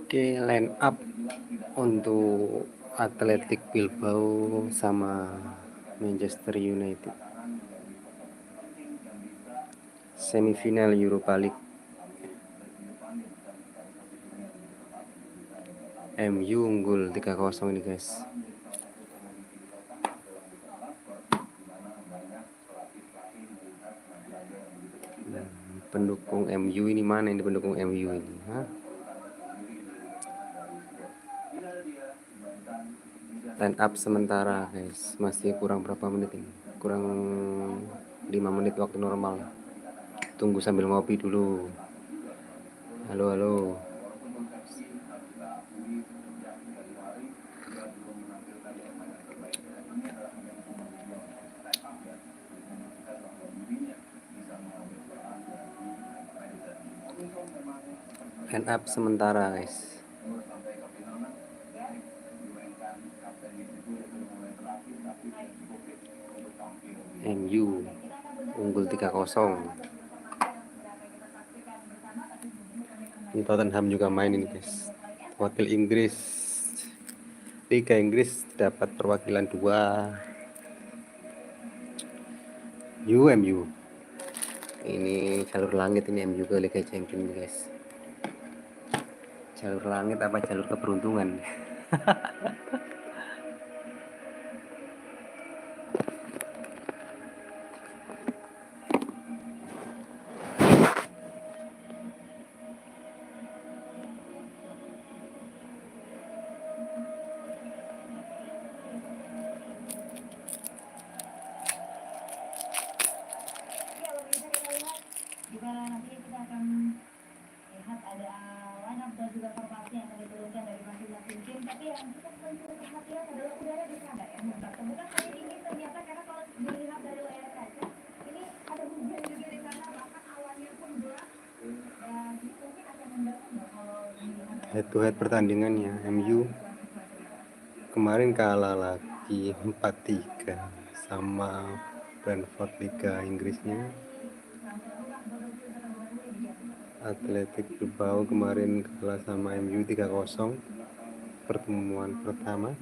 Oke, line up untuk Atletico Bilbao sama Manchester United semifinal Europa League. MU unggul 3-0 ini guys. Pendukung MU ini mana ini pendukung MU ini? Hah? Line up sementara guys, masih kurang berapa menit ini? Kurang 5 menit waktu normal. Tunggu sambil ngopi dulu. Halo halo. Line up sementara guys. MU unggul 3-0. Ini Tottenham juga main ini guys. Wakil Inggris, Liga Inggris dapat perwakilan 2. MU. Ini jalur langit ini MU ke Liga Champions guys. Jalur langit apa jalur keberuntungan? Head to head pertandingannya MU kemarin kalah lagi 4-3 sama Brentford Liga Inggrisnya. Atletico Bilbao kemarin kalah sama MU 3-0 pertemuan pertama.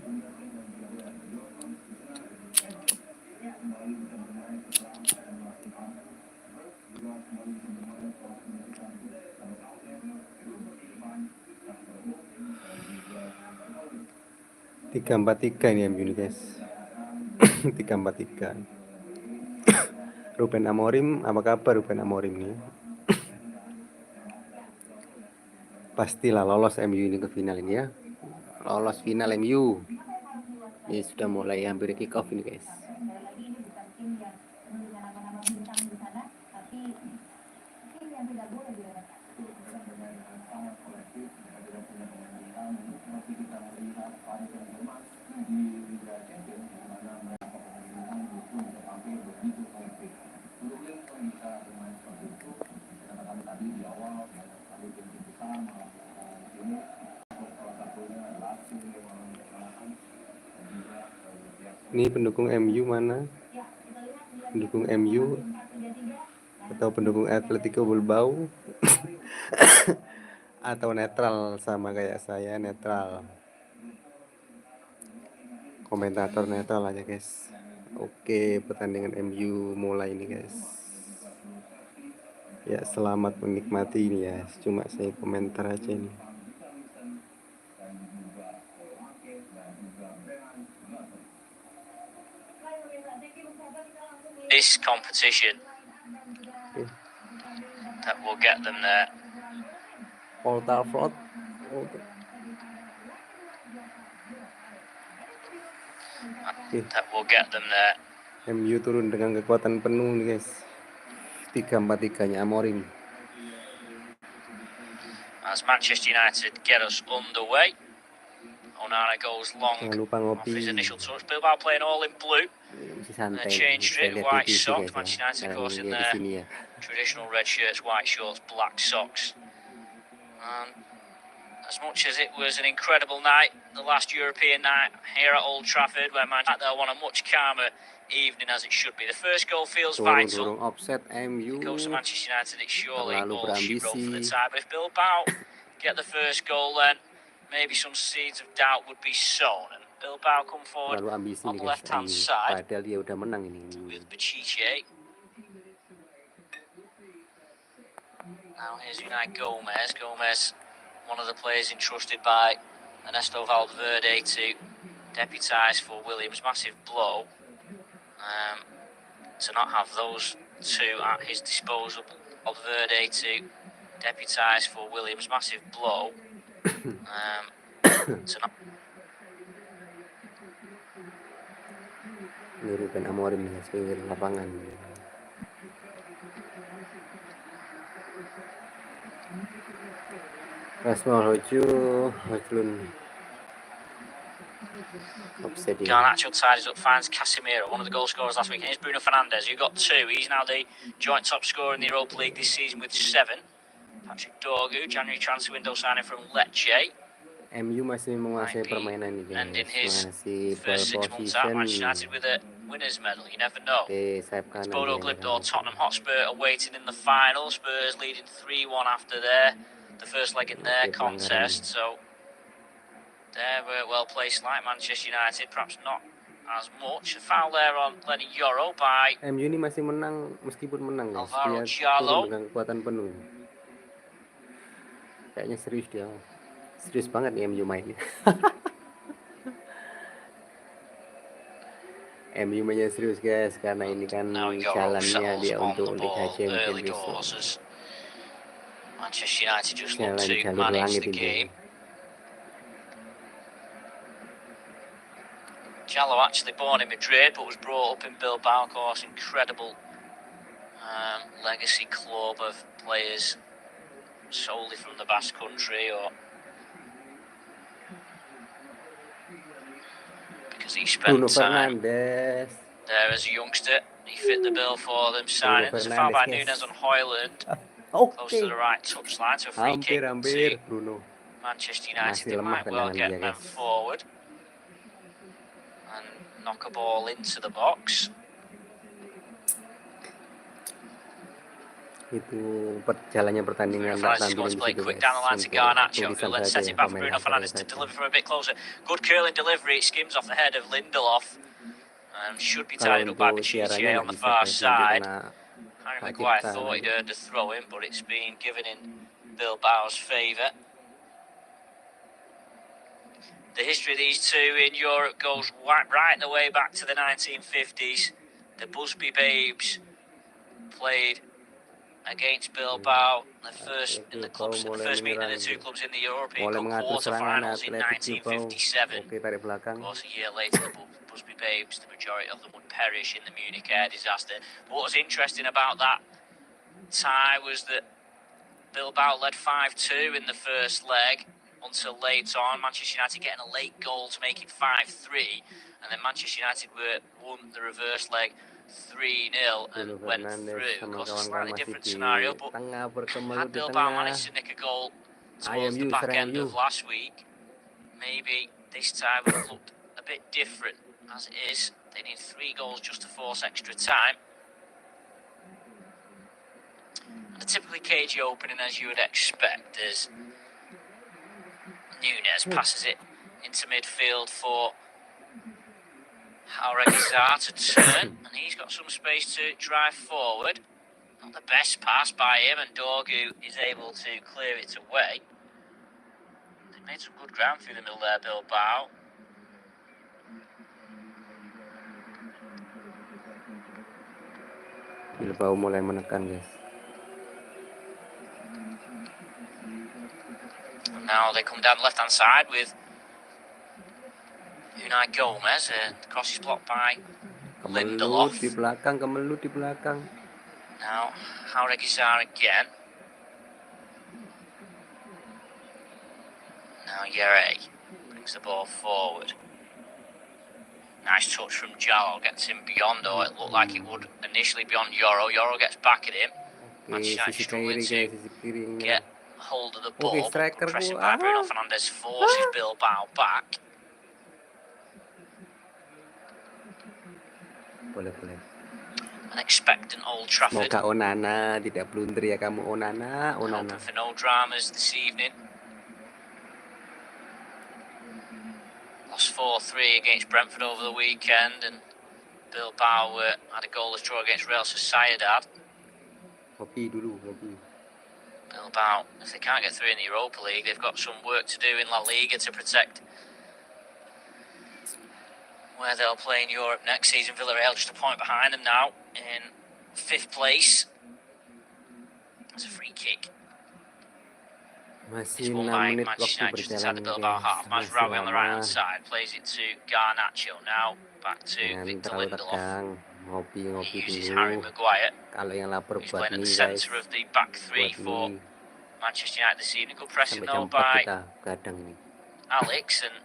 Tiga empat tiga ini MU guys. 3-4-3. Ruben Amorim, apa kabar Ruben Amorim ini? Pastilah lolos MU ini ke final ini ya. Lolos final MU. Ini sudah mulai hampir kick off ini guys. Ini pendukung MU mana? Pendukung MU atau pendukung Atletico Bilbao? Atau netral sama kayak saya, netral. Komentator netral aja guys. Oke, pertandingan MU mulai ini guys. Ya, selamat menikmati ini ya. Cuma saya komentar aja ini. This competition that will get them there. Old Trafford. That will get them there. MU turun dengan kekuatan penuh nih guys. 3-4-3-nya Amorim. as Manchester United get us underway. Onana goes long Jangan lupa off ngopi. his initial touch. Bilbao playing all in blue. Masih santai. Change Saya straight to lihat di white TV socks. guys ya. Manchester United, of Sekarang course, in dia di their sini ya. traditional red shirts, white shorts, black socks. As much as it was an incredible night, the last European night here at Old Trafford, where Manchester won a much calmer evening as it should be. The first goal feels vital. Dorong offset MU. If it goes to Manchester United, it's surely Terlalu all she wrote for the berambisi. tie. But if Bilbao get the first goal, then maybe some seeds of doubt would be sown. And Bilbao come forward Terlalu ambisi on nih the guys. left-hand MU. side Padahal dia udah menang ini. with Bachiche. Now here's Unai Gomez. Gomez, one of the players entrusted by Ernesto Valverde to deputise for Williams. Massive blow to not have those two at his disposal. Valverde to deputise for Williams. Massive blow to not. Ini Ruben Amorim nih pinggir lapangan. Rasmal Hojlun. Offset ini. Garnacho ties up, finds Casemiro, one of the goal scorers last week. And here's Bruno Fernandes, who got 2. He's now the joint top scorer in the Europa League this season with 7. Patrick Dorgu, January transfer window signing from Lecce. MU masih menguasai permainan ini And in guys. his Masih first 6 months out, Manchester United with a winner's medal. You never know. Sayap kanan. Bodo Glimt or Tottenham Hotspur awaiting in the final. Spurs leading 3-1 after the first leg in their contest. So they were well placed like Manchester United, perhaps not as much. A foul there on Lenny Euro by MU ini masih menang meskipun menang guys. Alvaro Dia Giallo. turun dengan kekuatan penuh. Kayaknya serius dia. Serius banget nih MU mainnya. MU mainnya serius guys karena ini kan jalannya dia untuk Liga Champions. Manchester United just look Jalan to jalur manage langit the ini. game. Giallo actually born in Madrid but was brought up in Bilbao, of course, incredible legacy club of players solely from the Basque Country, or because he spent Bruno time Fernandes. there as a youngster. He fit the bill for them signing. There's a foul by Nunes on Højlund. Close to the right touchline, so free kick Hampir to Bruno. Manchester United. They lemah might well tendangan get dia, them guys. forward and knock a ball into the box. Itu jalannya pertandingan Bruno tampil Fernandes di play situ quick guys. down the line to Untuk Garnacho, who tulisan then saja sets ya, it back for pemain Bruno lapangan Fernandes to saja. deliver from a bit closer. Good curling delivery, it skims off the head of Lindelof and should be Kalau tied up by untuk Bachiche siarannya on the bisa far guys, nanti side. kena Harry hak Maguire cipta thought he'd nanti. earned a throw in, but it's been given in Bilbao's favour. The history of these two in Europe goes right the way back to the 1950s. The Busby Babes played against Bilbao the first meeting of the two clubs in the European Mulai Cup mengatur serangan quarter-finals in Atletico Bilbao. 1957. Oke, tarik belakang. Of course, a year later, the Busby Babes, the majority of them would perish in the Munich air disaster. But what was interesting about that tie was that Bilbao led 5-2 in the first leg until late on. Manchester United getting a late goal to make it 5-3, and then Manchester United won the reverse leg 3-0 and went through. Of course, a slightly different scenario, but had Bilbao managed to nick a goal towards the back end of last week, maybe this time would have looked a bit different. As it is, they need 3 goals just to force extra time. And a typically cagey opening, as you would expect, as Nunes passes it into midfield for aggregat to turn, and he's got some space to drive forward. Not the best pass by him, and Dorgu is able to clear it away. They've made some good ground through the middle there, Bilbao. Bilbao mulai menekan guys. And now they come down the left-hand side with Unai Gomez. The cross is blocked by Lindelof. Kemelut di belakang. Now, Aggregat again. Now Yere brings the ball forward. Nice touch from Jallo, gets him beyond, or it looked like it would initially be on Yoro. Yoro gets back at him. Manchester United struggling to get hold of the ball, but pressing by Bruno Fernandes forces Bilbao back. Boleh. An expectant Old Trafford. Semoga Onana tidak blunder ya kamu, Onana. Hoping for no dramas this evening. Lost 4-3 against Brentford over the weekend, and Bilbao had a goalless draw against Real Sociedad. Kopi dulu. Bilbao, if they can't get through in the Europa League, they've got some work to do in La Liga to protect where they'll play in Europe next season. Villarreal just a point behind them now in 5th place. It's a free kick. Masih It's won 6 by menit Manchester waktu United just inside berjalan, the Bilbao half. guys. Mazraoui on the right hand side plays it to Garnacho. Now back to Jangan Victor terlalu Lindelof. tegang, ngopi He uses dulu. Harry Maguire, Kalau yang lapar who's buat playing at mie, the guys. centre of the back three Buat for mie. Manchester United this evening. Good pressing Sampai though jam 4 by kita gadang ini. Alex, and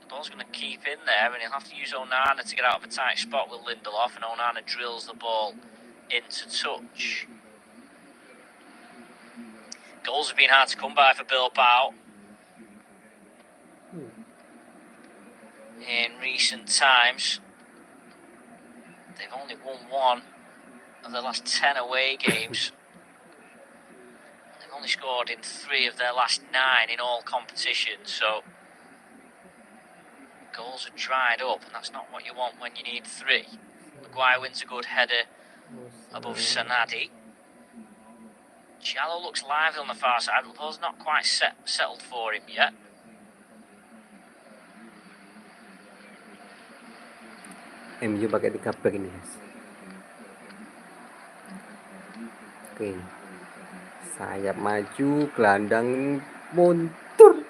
the ball's going to keep in there, and he'll have to use Onana to get out of a tight spot with Lindelof, and Onana drills the ball into touch. Goals have been hard to come by for Bilbao in recent times. They've only won 1 of their last 10 away games. They've only scored in 3 of their last 9 in all competitions, so goals are dried up, and that's not what you want when you need 3. Maguire wins a good header above Sanadi. Jallo looks lively on the far side, but the ball's not quite settled for him yet. MU pakai 3 back ini, guys. Oke. Sayap maju, gelandang mundur.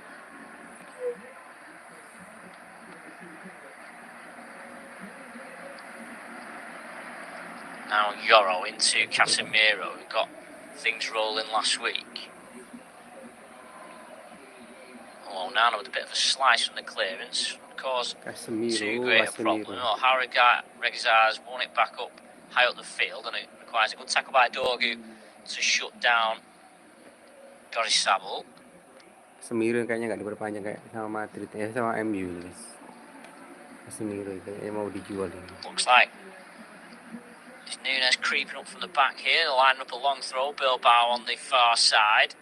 Now Yoro into Casemiro, who got things rolling last week. Oh, Onana with a bit of a slice from the clearance, caused too great a problem. Oh, Regazar's won it back up high up the field, and it requires a good tackle by Dorgu to shut down Goris Sabel. Casemiro kayaknya nggak diperpanjang kayak sama Madrid, sama MU, guys. Casemiro kayaknya mau dijual ini. Looks like it's Nunes creeping up from the back here. They'll line up a long throw. Bilbao on the far side.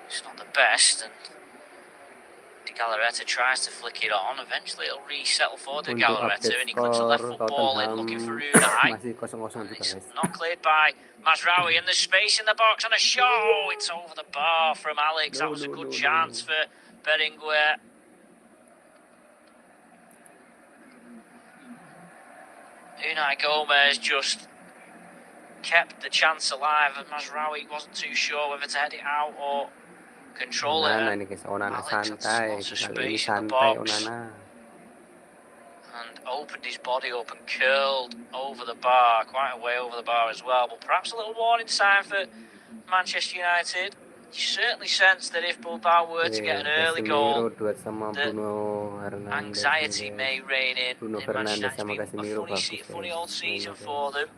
It's not the best, and De Galarreta tries to flick it on. Eventually it'll resettle for De Galarreta, and he clips a left foot ball in looking for Unai. Masih 0-0 juga, guys. Not cleared by Mazraoui, and there's space in the box and a shot. It's over the bar from Alex. That was a good chance for Berenguer. Unai Gomez just kept the chance alive, and Mazraoui wasn't too sure whether to head it out or control it. Onana ini, guys. Onana santai. Kali ini santai Onana. And opened his body up and curled over the bar, quite a way over the bar as well. But perhaps a little warning sign for Manchester United. You certainly sense that if Bilbao were to get an early goal, that anxiety may reign in Manchester United. A funny old season for them.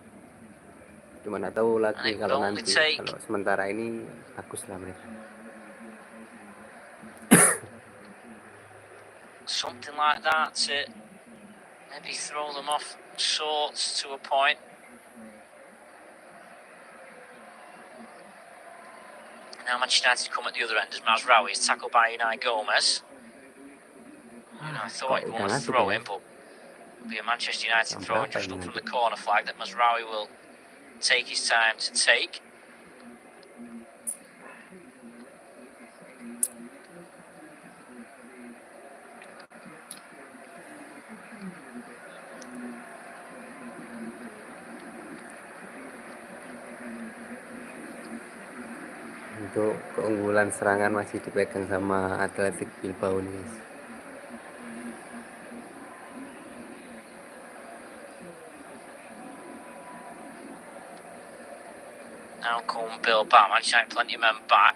Cuma nggak tahu lagi kalau nanti, kalau sementara ini bagus lah mereka. Something like that to maybe throw them off sorts to a point. Now Manchester United come at the other end as Mazraoui is tackled by Unai Gomez. I thought he wanted to throw him, but it'll be a Manchester United throw just up from the corner flag that Mazraoui will take his time to take. Untuk keunggulan serangan masih dipegang sama Atletico Bilbao nih, guys. Now come Bilbao. Manchester United plenty of men back.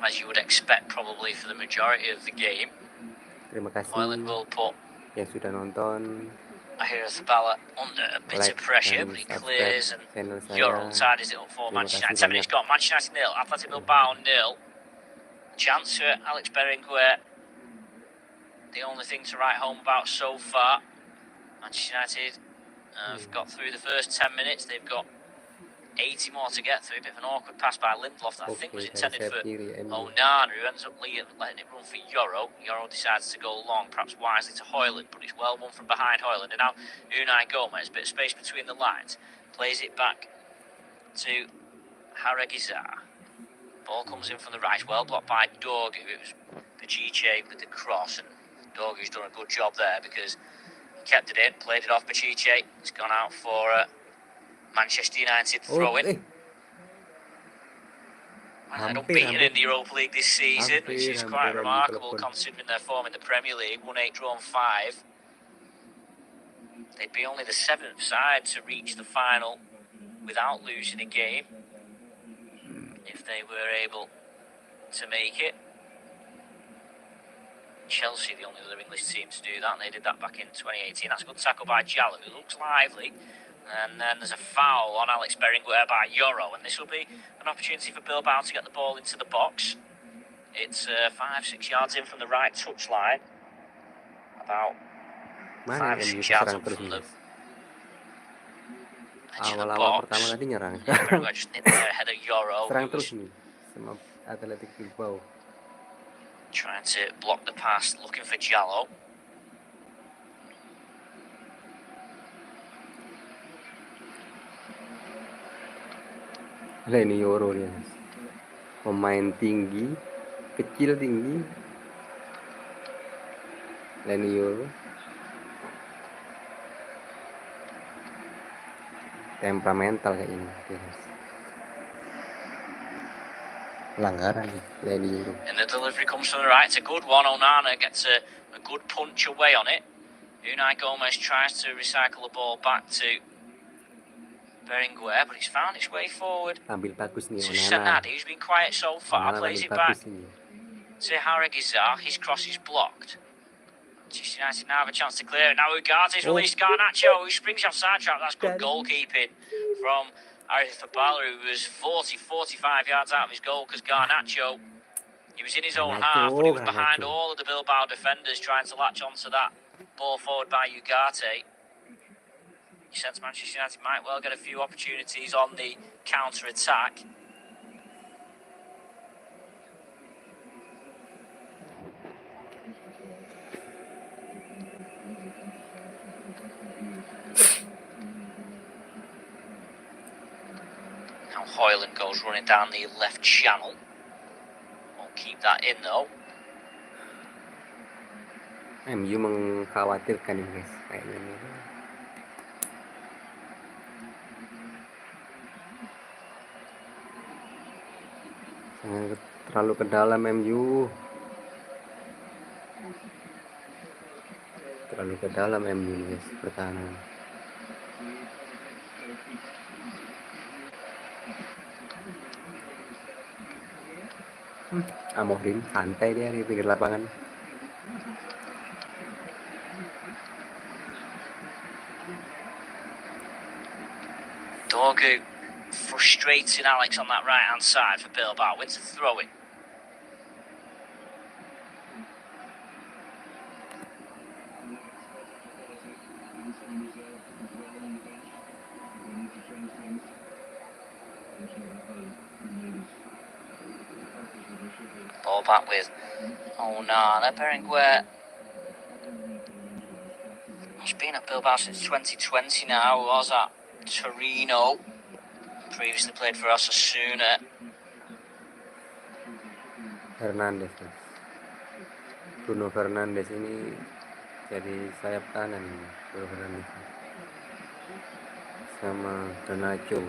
as you would expect probably for the majority of the game. Terima kasih Hoyland will put yang sudah nonton, Bala under a bit like of pressure, dan but he subscribe clears and channel Euro saya. tidies it up for Terima Manchester kasih United. 10 banyak. minutes gone, Manchester United 0, Atletico Bilbao 0. Chance for Alex Berenguer. The only thing to write home about so far. Manchester United have got through the first 10 minutes. They've got 80 more to get through. A bit of an awkward pass by Lindelof that I think was intended for Onana, who ends up letting it run for Euro. Euro decides to go long, perhaps wisely to Hoyland, but it's well won from behind Hoyland. And now Unai Gomez, bit of space between the lines, plays it back to Harregizar. Ball comes in from the right, well blocked by Dorgu. It was Pachiche with the cross, and Dorgu's done a good job there because he kept it in, played it off Pachiche. It's gone out for Manchester United throw-in. They're unbeaten in the Europa League this season, which is quite remarkable considering their form in the Premier League. 1-8 drawn 5. They'd be only the 7th side to reach the final without losing a game if they were able to make it. Chelsea, the only other English team to do that, and they did that back in 2018. That's a good tackle by Jallo, who looks lively. And then there's a foul on Alex Berenguer by Euro, and this will be an opportunity for Bilbao to get the ball into the box. It's 5-6 yards in from the right touchline, about 5-6 yards up from the edge of the box. Pertama tadi nyerang. Berenguer just nipped there ahead of Euro. Serang terus nih sama Atletico Bilbao. Trying to block the pass, looking for Jallo. Lah ini Euro dia, pemain tinggi, kecil tinggi. Lah ini Euro, temperamental kayaknya, pelanggaran ya. Lah ini Euro. And the delivery comes from the right. It's a good one. Onana gets a good punch away on it. Unai Gomez tries to recycle the ball back to Berenguer, but he's found its way forward Ambil bagus nih to Onana. Sanadi, who's been quiet so far. Onana Plays it ambil back bagus ini. to Harregizar. His cross is blocked. Manchester United now have a chance to clear it. Now Ugarte's released Garnacho, who springs off sidetrack. That's good goalkeeping from Bala, who was 45 yards out of his goal, because Garnacho, he was in his own half, but he was behind all of the Bilbao defenders trying to latch onto that ball forward by Ugarte. He sense Manchester United might well get a few opportunities on the counter-attack. Now Hoyland goes running down the left channel. Won't keep that in though. MU mengkhawatirkan ini guys, kayaknya nih. Terlalu ke dalam MU. Terlalu ke dalam MU nih guys, pertahanan. Amorim santai dia di pinggir lapangan. Dorgu frustrating Alex on that right hand side for Bilbao. Wins to throw it. Ball back with Onana. Berenguer. He's been at Bilbao since 2020 now. He was at Torino. Previously played for Osasuna. Fernandes, Bruno Fernandes ini jadi sayap kanan ini, Bruno Fernandes sama Garnacho.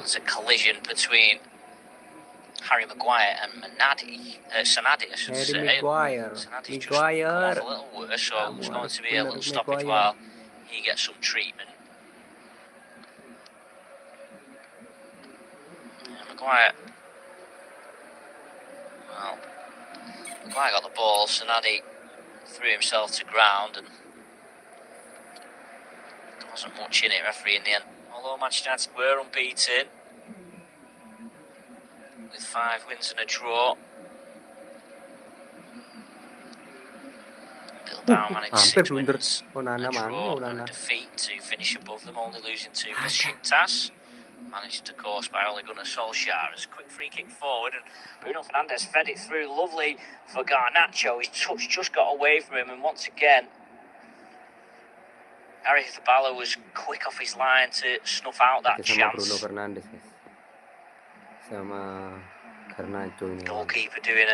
It's a collision between Harry Maguire and Sanadi, I should say. Sanadi's just come off a little worse, so there's going to be a little stoppage while he gets some treatment. Maguire. Well, Maguire got the ball, so Nadi threw himself to ground, and there wasn't much in it, referee, in the end. Although Manchester United were unbeaten, with 5 wins and a draw. Bilbao managed 6 wins and a draw and a defeat to finish above them, only losing to Besiktas. Managed, of course, by Ole Gunnar Solskjaer. As a quick free kick forward, and Bruno Fernandes fed it through, lovely for Garnacho. His touch just got away from him, and once again, Harry Zabala was quick off his line to snuff out that chance. Bruno Fernandes, sama Garnacho ini. Goalkeeper doing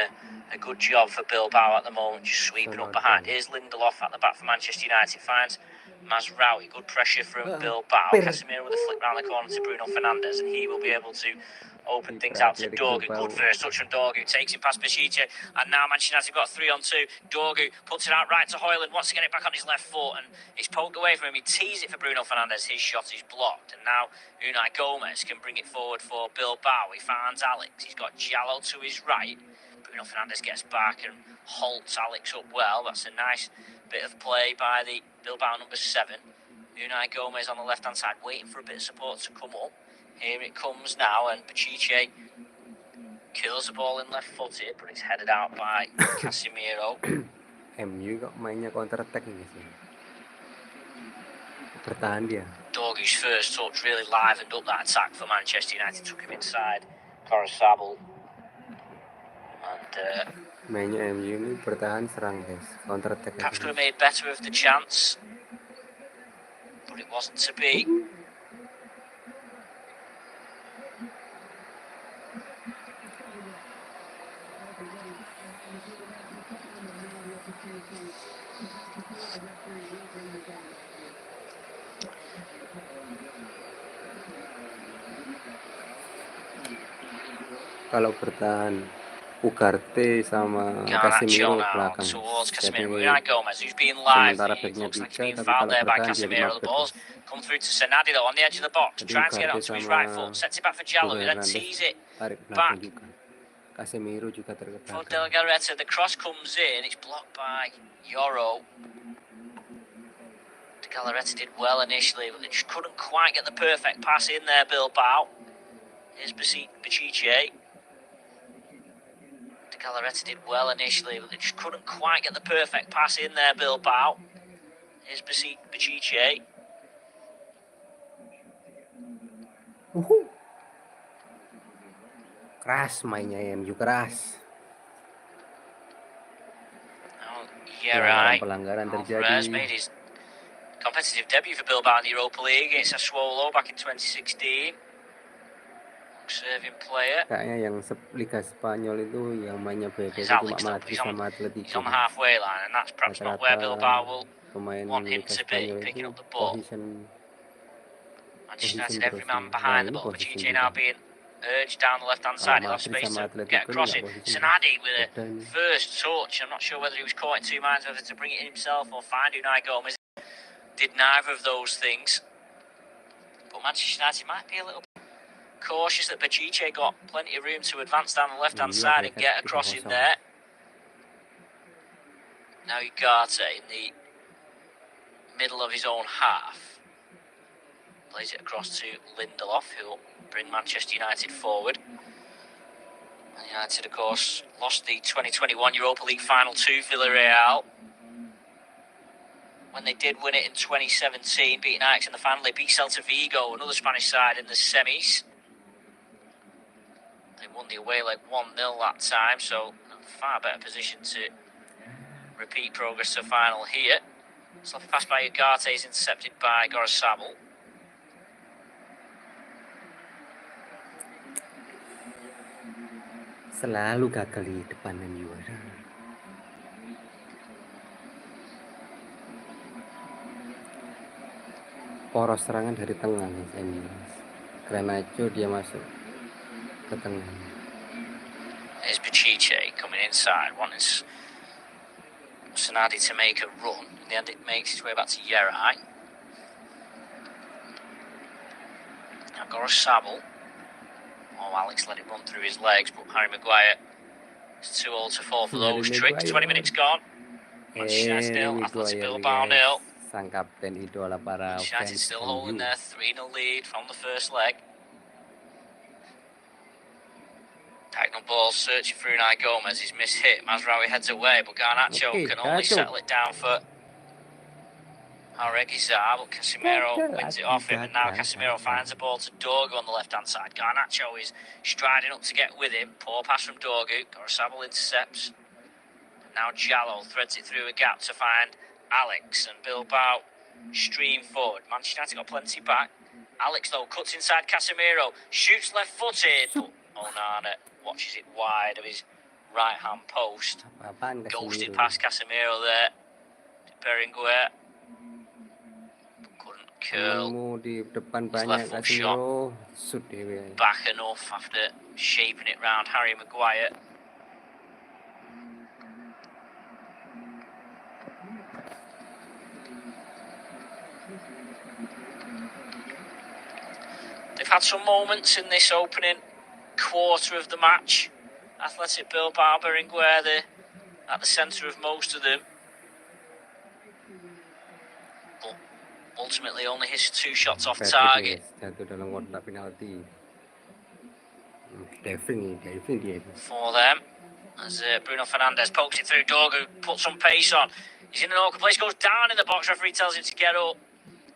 a good job for Bilbao at the moment, just sweeping up behind. Here's Lindelof at the back for Manchester United, finds Mazraoui, good pressure from Bilbao. Casemiro with a flick round the corner to Bruno Fernandes, and he will be able to open things out to Dorgu. Good first touch from Dorgu, takes him past Besiktas, and now Manchester United have got 3-on-2. Dorgu puts it out right to Højlund, wants to get it back on his left foot, and it's poked away from him. He tees it for Bruno Fernandes, his shot is blocked, and now Unai Gomez can bring it forward for Bilbao. He finds Alex, he's got Jallo to his right. Bruno Fernandes gets back and halts Alex up well. That's a nice bit of play by the Bilbao number 7. Unai Gomez on the left-hand side, waiting for a bit of support to come up. Here it comes now, and Besiktas kills the ball in left-footed, but it's headed out by Casemiro. MU kok mainnya counter attack ini sih. Bertahan dia. Dorgu's first touch really livened up that attack for Manchester United. Took him inside Corozabal. And mainnya MU ini bertahan serang, guys. Counter attack. Perhaps could have made better of the chance, but it wasn't to be. Kalau bertahan Ugarte sama Casemiro belakang. Towards Casemiro, Unai Gomez, who's being live. Looks like he's being fouled there by Casemiro. The ball's come through to Senadi though on the edge of the box, trying to get it onto his right foot. Sets it back for Jallo, who then tees it back. Casemiro juga terkena. For De La Garreta, the cross comes in, it's blocked by Yoro. De Galarreta did well initially, but they just couldn't quite get the perfect pass in there, Bilbao. Here's Besiktas. De Galarreta did well initially, but they just couldn't quite get the perfect pass in there, Bilbao. Here's Besiktas. Keras mainnya MU, keras. Pelanggaran terjadi. Made his competitive debut for Bilbao in the Europa League against Sassuolo back in 2016. Serving player. Kayaknya yang Liga Spanyol itu yang mainnya beda cuma Madrid sama Atletico. He's on the halfway line, and that's perhaps not where Bilbao will want him to be, picking up the ball. Manchester United every man behind the ball. Besiktas now being urged down the left-hand side. He'll have space to get across it. Senadi with a first touch. I'm not sure whether he was caught in two minds whether to bring it in himself or find Unai Gomez. Did neither of those things. But Manchester United might be a little bit cautious that Besiktas got plenty of room to advance down the left-hand side and get across in there. Now Ugarte in the middle of his own half. Plays it across to Lindelof, who'll bring Manchester United forward. Man United, of course, lost the 2021 Europa League final to Villarreal. When they did win it in 2017, beating Ajax in the final, they beat Celta Vigo, another Spanish side, in the semis. They won the away leg 1-0 that time, so a far better position to repeat progress to final here. Sloppy pass by Ugarte is intercepted by Gorosabel. Selalu gagal di depan MU. Poros serangan dari tengah MU. Garnacho dia masuk ke tengah. There's Besiktas coming inside, wanting Senadi to make a run. In the end, it makes its way back to Yerai. Now Gorosabel Oh, Alex let it run through his legs, but Harry Maguire is too old to fall for those tricks. 20 minutes gone. Manchester United still, Atletico Bilbao nil. Sang kapten idola para Manchester United fans still MU. holding their 3-0 lead from the first leg. Diagonal ball searching for Unai Gomez. He's mishit. Mazraoui heads away, but Garnacho can only settle it down for Aggregat, but Casemiro wins it off him, and now Casemiro finds the ball to Dorgu on the left-hand side. Garnacho is striding up to get with him. Poor pass from Dorgu. Gorosabal intercepts. Now Jallo threads it through a gap to find Alex, and Bilbao stream forward. Manchester United got plenty back. Alex, though, cuts inside Casemiro, shoots left-footed, but Onana watches it wide of his right-hand post. Ghosted past Casemiro there to Berenguer. Couldn't curl. Di depan His banyak left foot shot Casemiro, shoot dia. back enough after shaping it round Harry Maguire. They've had some moments in this opening quarter of the match. Athletic Bilbao, Berenguer, they're at the centre of most of them. But ultimately only hits 2 shots off target. Jatuh dalam kotak penalti. Definitely. For them, as Bruno Fernandes pokes it through, Dorgu puts some pace on. He's in an awkward place, goes down in the box, referee tells him to get up.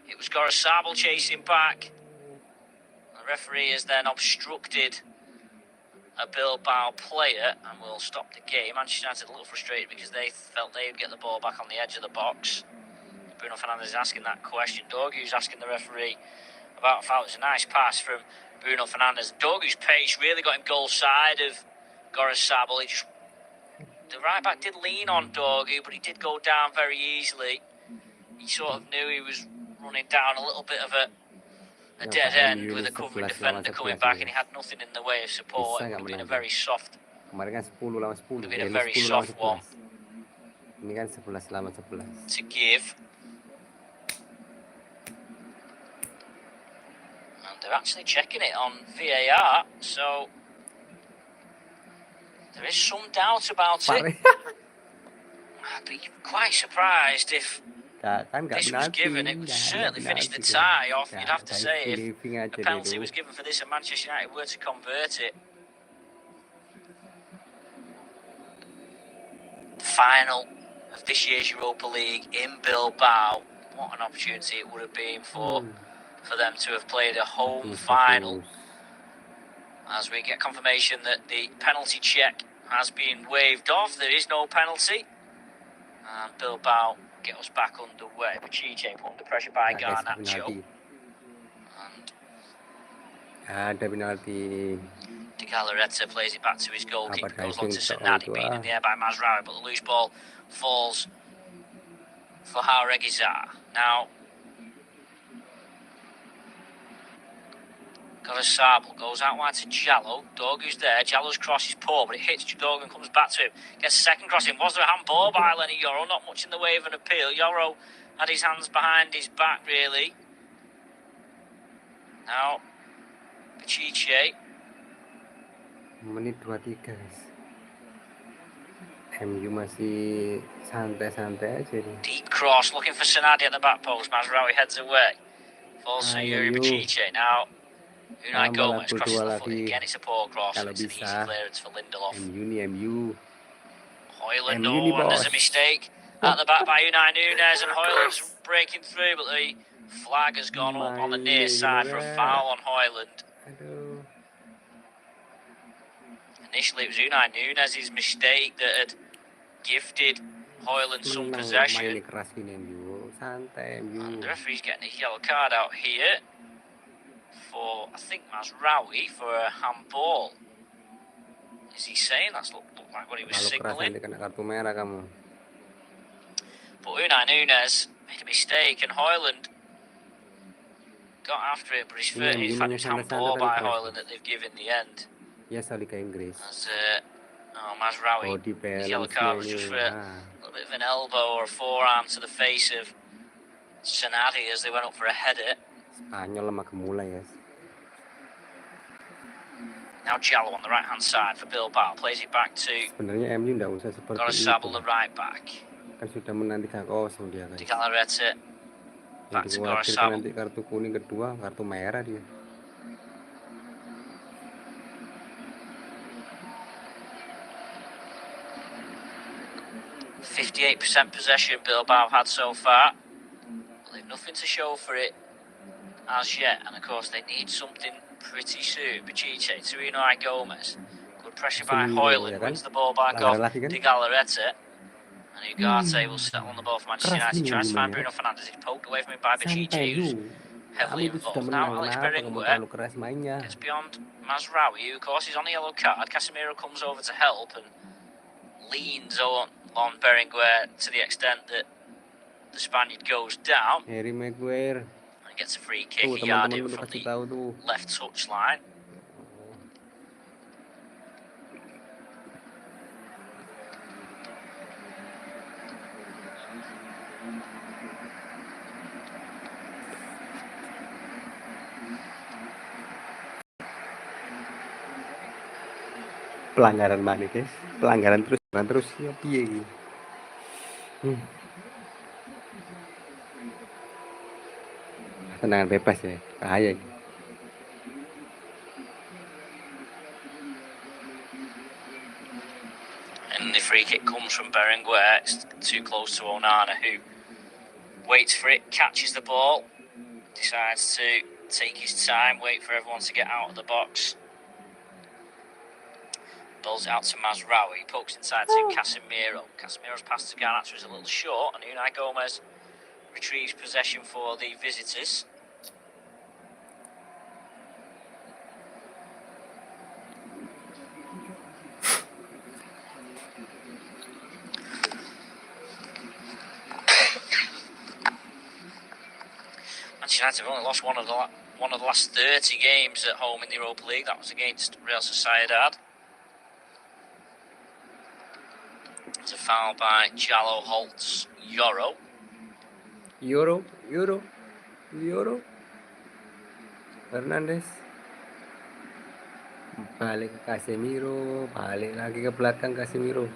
It was Gorosabal chasing back. The referee has then obstructed a Bilbao player and will stop the game. Manchester United a little frustrated because they felt they would get the ball back on the edge of the box. Bruno Fernandes is asking that question. Dorgu's asking the referee about a foul. It's a nice pass from Bruno Fernandes. Dorgu's pace really got him goal side of Gorosabal. The right back did lean on Dorgu, but he did go down very easily. He sort of knew he was running down a little bit of a dead end with a covering defender coming back, and he had nothing in the way of support. It would have been a very soft. Kemarin kan 10 lawan 10. Would have been a very soft one. Ini kan 11 lawan 11. To give. And they're actually checking it on VAR, so there is some doubt about it. I'd be quite surprised if this was given. It would certainly finish the tie off, you'd have to say, if a penalty was given for this and Manchester United were to convert it. The final of this year's Europa League in Bilbao. What an opportunity it would have been for them to have played a home final. As we get confirmation that the penalty check has been waived off, there is no penalty. And Bilbao get us back underway. Pachiche put under pressure by Garnacho. And ada penalti. De Galarreta plays it back to his goalkeeper. Goes on to Senadi, beaten in the air by Mazraoui, but the loose ball falls for Aggregat. Now, Gorosabal goes out wide to Jallo. Dorgu's there. Jallo's cross is poor, but it hits Dorgu and comes back to him. Gets a second cross in. Was there a handball by Lenny Yoro? Not much in the way of an appeal. Yoro had his hands behind his back, really. Now, Pachiche. Menit 23 guys. MU masih santai-santai aja nih. Deep cross, looking for Senadi at the back post. Mazraoui heads away. Falls to Yuri Pachiche. Now, Unai Gomez crosses the foot again. It's a poor cross. It's an easy clearance for Lindelof. MU. Hoyland, and there's a mistake at the back by Unai Núñez, and Hoyland's breaking through, but the flag has gone up on the near side for a foul on Hoyland. Initially, it was Unai Núñez's mistake that had gifted Hoyland some possession. And the referee's getting a yellow card out here for, I think, Mazraoui for a handball. Is he saying that's looked like what he was signalling? But Unai Núñez made a mistake, and Hoyland got after it, but his first, in fact, it was handball by Hoyland that they've given the end. Yes, Liga Inggris. As Mazraoui, his yellow card was just for a little bit of an elbow or a forearm to the face of Senadi as they went up for a header. Spanyol lemah gemulai, guys. Now Jallo on the right-hand side for Bilbao. Plays it back to... Sebenarnya MU nggak usah seperti Got a itu. Sabel, the right back. Kan sudah menang 3-0 dia, guys. Di Galarreta. Back Jadi to khawatirkan Sabel. nanti kartu kuning kedua, kartu merah dia. %58% possession Bilbao had so far. But they've nothing to show for it as yet. And of course they need something pretty soon. Pachiche to Unai Gomez. Good pressure by Hoyland. Wins the ball back off Di Galarreta. And Ugarte will settle on the ball for Manchester United. Tries to find Bruno Fernandes. He's poked away from him by Pachiche, who's heavily involved. Now Alex Berenguer gets beyond Mazraoui, who of course is on the yellow card. Casemiro comes over to help and leans on Berenguer to the extent that the Spaniard goes down. Harry Maguire. And gets a free kick. He yarded it from the left touchline. Pelanggaran mana, guys? Pelanggaran terus ya piye iki. Tendangan bebas ya, bahaya. And the free kick comes from Berenguer. It's too close to Onana, who waits for it, catches the ball, decides to take his time, wait for everyone to get out of the box. Balls out to Mazraoui, pokes inside to Casemiro. Casemiro's pass to Garnacho is a little short, and Unai Gomez retrieves possession for the visitors. Manchester United have only lost one of the last 30 games at home in the Europa League. That was against Real Sociedad. It's a foul by Jallo Holtz Euro. Fernandes. Balik ke Casemiro, balik lagi ke belakang Casemiro.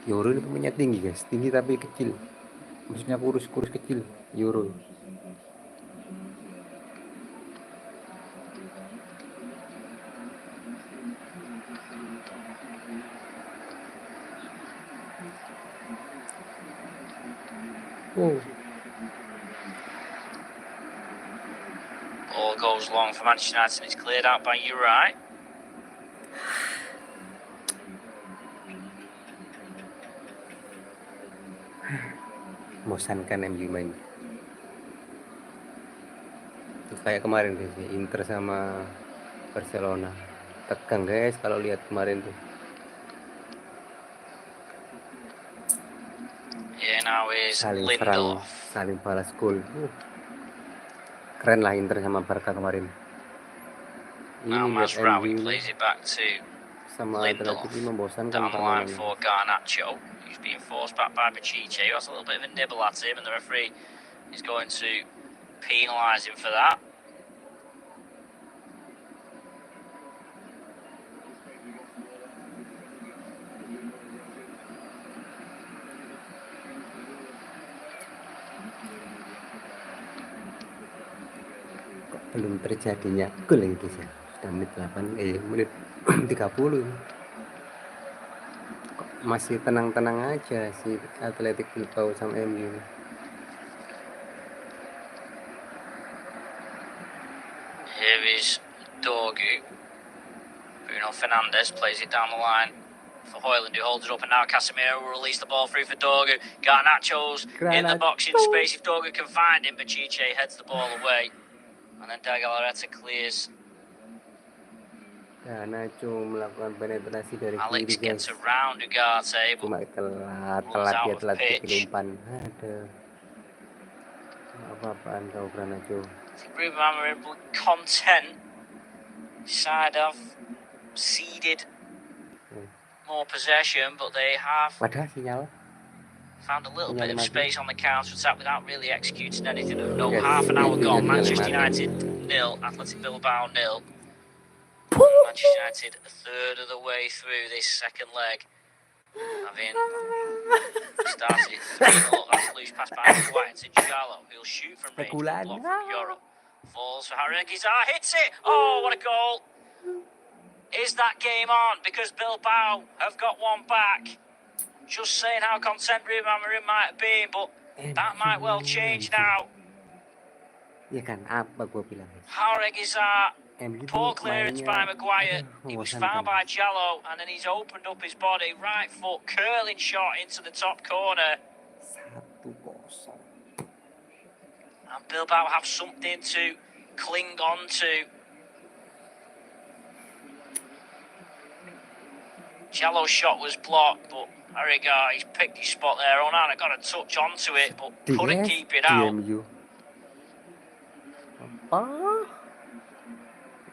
Euro ini pemainnya tinggi, guys. Tinggi tapi kecil. Maksudnya kurus kecil. Euro. Ball goes long for Manchester United and it's cleared out by Eurapa. Bosankan MU main. Itu kayak kemarin guys, Inter sama Barcelona. Tegang guys kalau lihat kemarin tuh. Saling serang, saling balas gol. Keren lah Inter sama Barca kemarin. Now Mazraoui plays it back to sama Atletico membosankan down the line for Garnacho, who's being forced back by Pachiche, who has a little bit of a nibble at him, and the referee is going to penalise him for that. Belum terjadinya gol ini guys ya. Sudah menit 30 ini. Kok masih tenang-tenang aja si Atletico Bilbao sama MU. Here is Dorgu. Bruno Fernandes plays it down the line for Hoyland, who holds it up, and now Casemiro will release the ball through for Dorgu. Garnacho's in the box in space if Dorgu can find him, but Chiche heads the ball away. And then Galarreta clears. Garnacho melakukan penetrasi dari Alex kiri gets around Ugarte. Cuma telat dia umpan. Ada apa-apaan kau Garnacho. Ruben Amorim content. Side have ceded more possession, but they have Wadah sinyal Found a little Punya bit of 5 space on the counter attack without really executing anything of note. Yes, Half an hour itu gone. jadinya Manchester 5. United 0, Atletico Bilbao 0. Manchester United a third of the way through this second leg, having started it 3-0. That's a loose pass by Maguire to Jallo, who'll shoot from range, but Unggulan. block from Eurapa. Falls for Harry Gizar, hits it. Oh, what a goal! Is that game on? Because Bilbao have got one back. Just saying how content Ruben Amorim might have been, but that might well change now. Ya kan, apa gue bilang? Harry Gizar, MU poor tuh clearance by mainnya, Maguire. aduh, He was membosankan. found by Jallo, and then he's opened up his body, right foot, curling shot into the top corner. 1-0. And Bilbao have something to cling on to. Jallo's shot was blocked, but Arrigar, he's picked his spot there. Onana got a touch onto it, but couldn't keep it out. MU. Apa?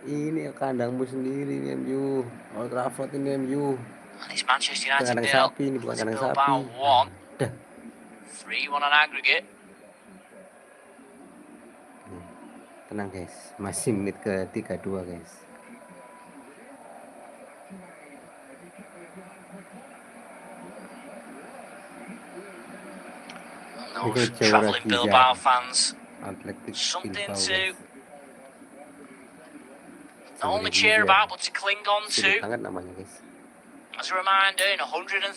Ini kandangmu sendiri ini MU. Old Trafford ini MU. And it's Manchester United Kandang 0, sapi ini, bukan kandang Bilbao sapi. 1. 3-1 on aggregate. Tenang guys, masih menit ke 32 guys. Those travelling Bilbao fans, Atletico something Bilbao, to guys. not only cheer about but to cling on Sulit to. banget namanya guys. As a reminder, in 133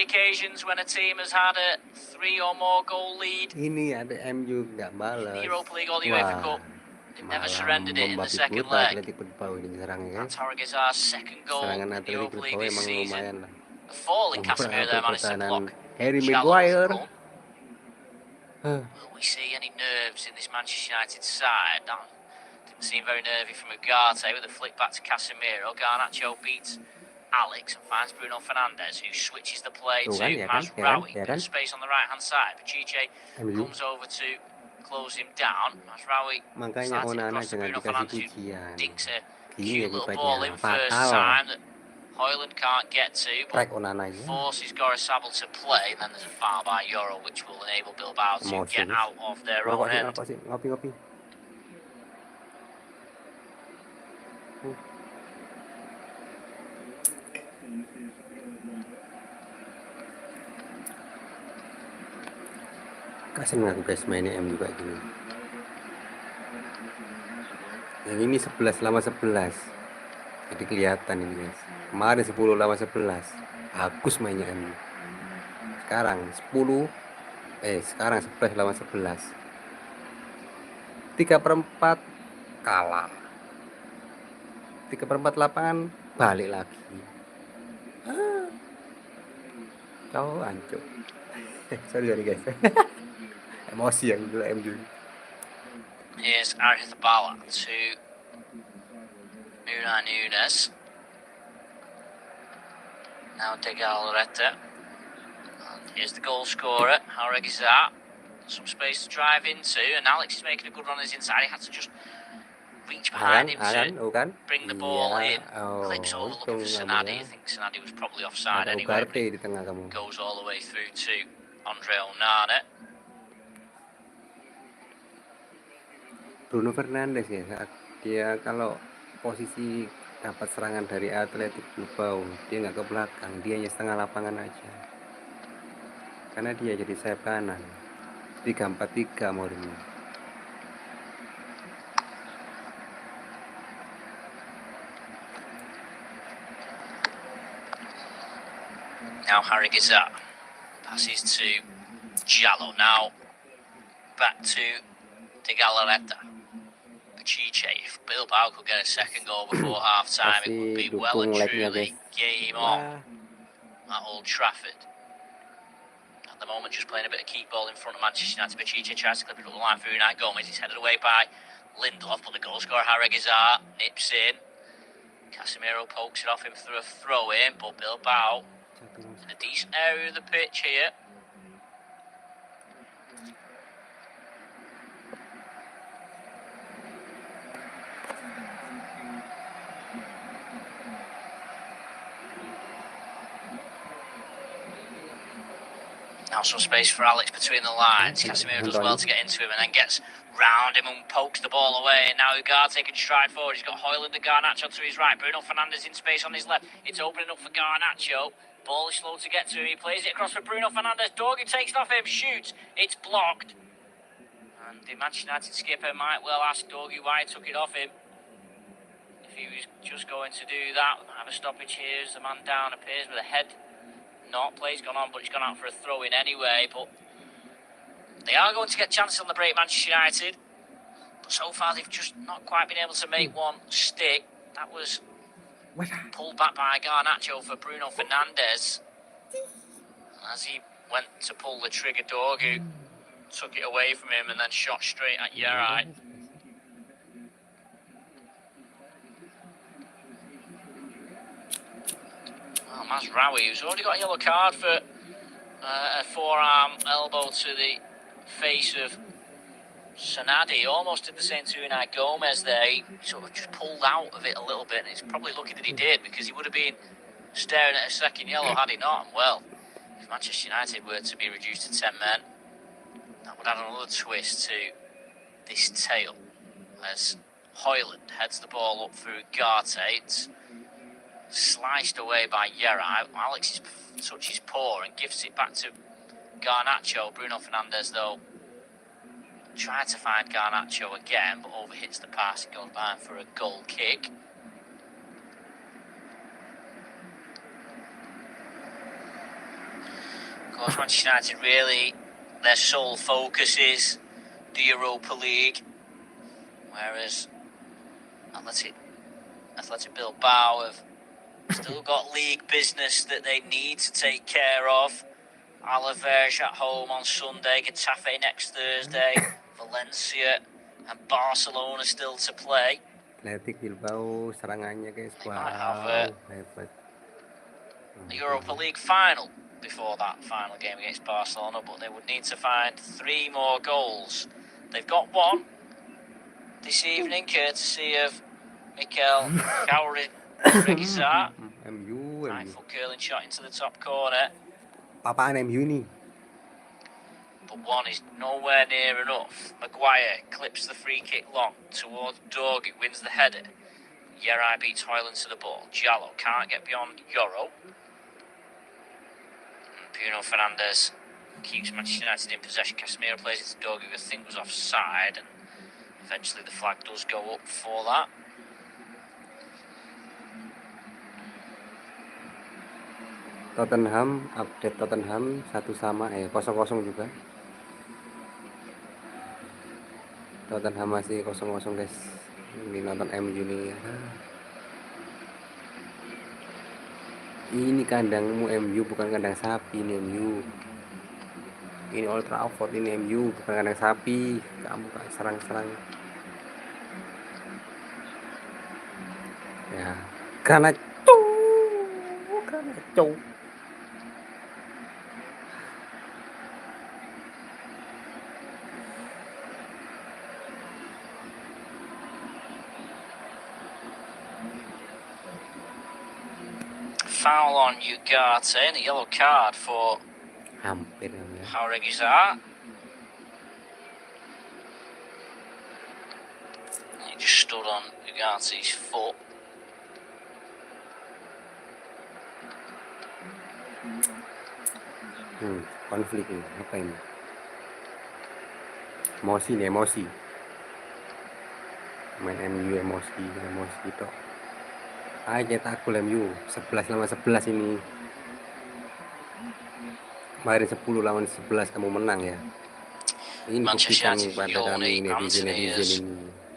occasions when a team has had a 3 or more goal lead, Ini ada MU nggak balas. the Europa League or the UEFA Cup, they've never surrendered it in the second leg. Atletico Bilbao ini serangnya guys. That's Harrogizar's second goal Serangan in the Atletico Europa League Bilbao this emang lumayan season. lah. The fall in Casemiro there managed to block Harry Jallo's Maguire. run. Will we see any nerves in this Manchester United side? That didn't seem very nervy from Ugarte with a flick back to Casemiro. Garnacho beats Alex and finds Bruno Fernandes, who switches the play to Mazraoui. Space on the right-hand side. Pachiche comes over to close him down. Mazraoui Makanya Onana across to jangan Bruno dikasih Fernandes, who pujian. dinks a Gini ya cute little kipernya, ball in first time that Hoyland can't get to, but forces Gorosabel to play, and then there's a foul by Euro, which will enable Bilbao to get out of their own end. Ngopi. Kasian aku guys mainnya MU kayak gini. Yang ini 11 lawan 11. Jadi kelihatan ini guys. Kemarin 10 lawan 11. Bagus mainnya MU. Sekarang 11 lawan 11. 3/4 kalah. 3/4 lapangan balik lagi. Kau hancur. Sorry guys. Emosi yang gila MU. Here's Arrizabala to Unai Nunes. Now De Galarreta. And here's the goal scorer, Harrogizar. Some space to drive into, and Alex is making a good run on his inside. He had to just reach behind him to bring the ball in. Clips over looking for Sanadi. I think Sanadi was probably offside anyway. Goes all the way through to Andre Onana. Bruno Fernandes ya, saat dia kalau posisi dapat serangan dari Atletico Bilbao, dia nggak ke belakang, dia hanya setengah lapangan aja. Karena dia jadi sayap kanan. 3-4-3 Mourinho. Now Harrogizar passes to Jallo. Now back to De Galarreta. Pachiche. If Bilbao could get a second goal before half time, it would be well and truly game on at Old Trafford. At the moment, just playing a bit of keep ball in front of Manchester United. Pachiche tries to clip it up the line for Unai Gomez. He's headed away by Lindelof, but the goal scorer Harrogizar nips in. Casemiro pokes it off him through a throw in, but Bilbao in a decent area of the pitch here. Now Now some space for Alex between the lines. Casemiro does well to get into him and then gets round him and pokes the ball away. And now Ugarte taking stride forward. He's got Højlund and Garnacho to his right. Bruno Fernandes in space on his left. It's opening up for Garnacho. Ball is slow to get to him. He plays it across for Bruno Fernandes. Dorgu takes it off him. Shoots. It's blocked. And the Manchester United skipper might well ask Dorgu why he took it off him. If he was just going to do that, have a stoppage here as the man down appears with a head. Not play's gone on, but he's gone out for a throw in anyway. But they are going to get chances on the break, Manchester United. But so far they've just not quite been able to make one stick. That was pulled back by Garnacho for Bruno Fernandes. As he went to pull the trigger, Dorgu took it away from him and then shot straight at Yerai. Oh, Mazraoui, who's already got a yellow card for a forearm elbow to the face of Sanadi. Almost did the same to Unai Gomez there. He sort of just pulled out of it a little bit, and he's probably lucky that he did, because he would have been staring at a second yellow had he not. And well, if Manchester United were to be reduced to 10 men, that would add another twist to this tale. As Højlund heads the ball up through Ugarte. It's sliced away by Yerai. Alex touches poor and gifts it back to Garnacho. Bruno Fernandes, though, tried to find Garnacho again, but overhits the pass. It goes by for a goal kick. Of course, Manchester United really, their sole focus is the Europa League, whereas Atletico Bilbao have still got league business that they need to take care of. Alaves at home on Sunday, Getafe next Thursday, Valencia and Barcelona still to play. Atletico Bilbao serangannya guys, They might have hebat. the Europa League final before that final game against Barcelona, but they would need to find 3 more goals. They've got one this evening, courtesy of Mikel Regizar. MU. Right foot curling shot into the top corner. Papaan MU nih. But one is nowhere near enough. Maguire clips the free kick long towards Dorgu, wins the header. Yerai beats Højlund to the ball. Jallo can't get beyond Euro. Bruno Fernandes keeps Manchester United in possession. Casemiro plays it to Dorgu, who I think was offside, and eventually the flag does go up for that. Tottenham, update Tottenham 1-1 0-0 juga. Tottenham masih 0-0 guys. Ini nonton MU nih ya. Ini kandangmu MU, bukan kandang sapi ini MU. Ini Old Trafford, ini MU, bukan kandang sapi. Kamu serang-serang. Ya, karena cowok. Foul on Ugarte and a yellow card for Hampir ya. Regizar. He just stood on Ugarte's foot. Konflik ini, apa ini? Emosi nih, emosi. Main MU emosi itu. Aja takul MU 11-11 ini. Kemarin 10 lawan 11 kamu menang ya. Ini buktikan pada kami netizen ini.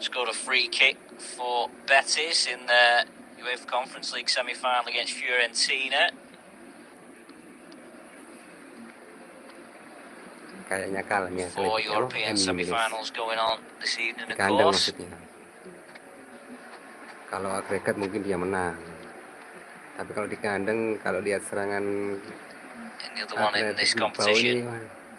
Scored a free kick for Betis in the UEFA Conference League semi-final against Fiorentina. Kayaknya kalah nih. 4 European semi-finals going on this evening, of kandang course. Maksudnya. Kalau agregat mungkin dia menang. Tapi kalau di kandang, kalau lihat serangan Atletico Bilbao ini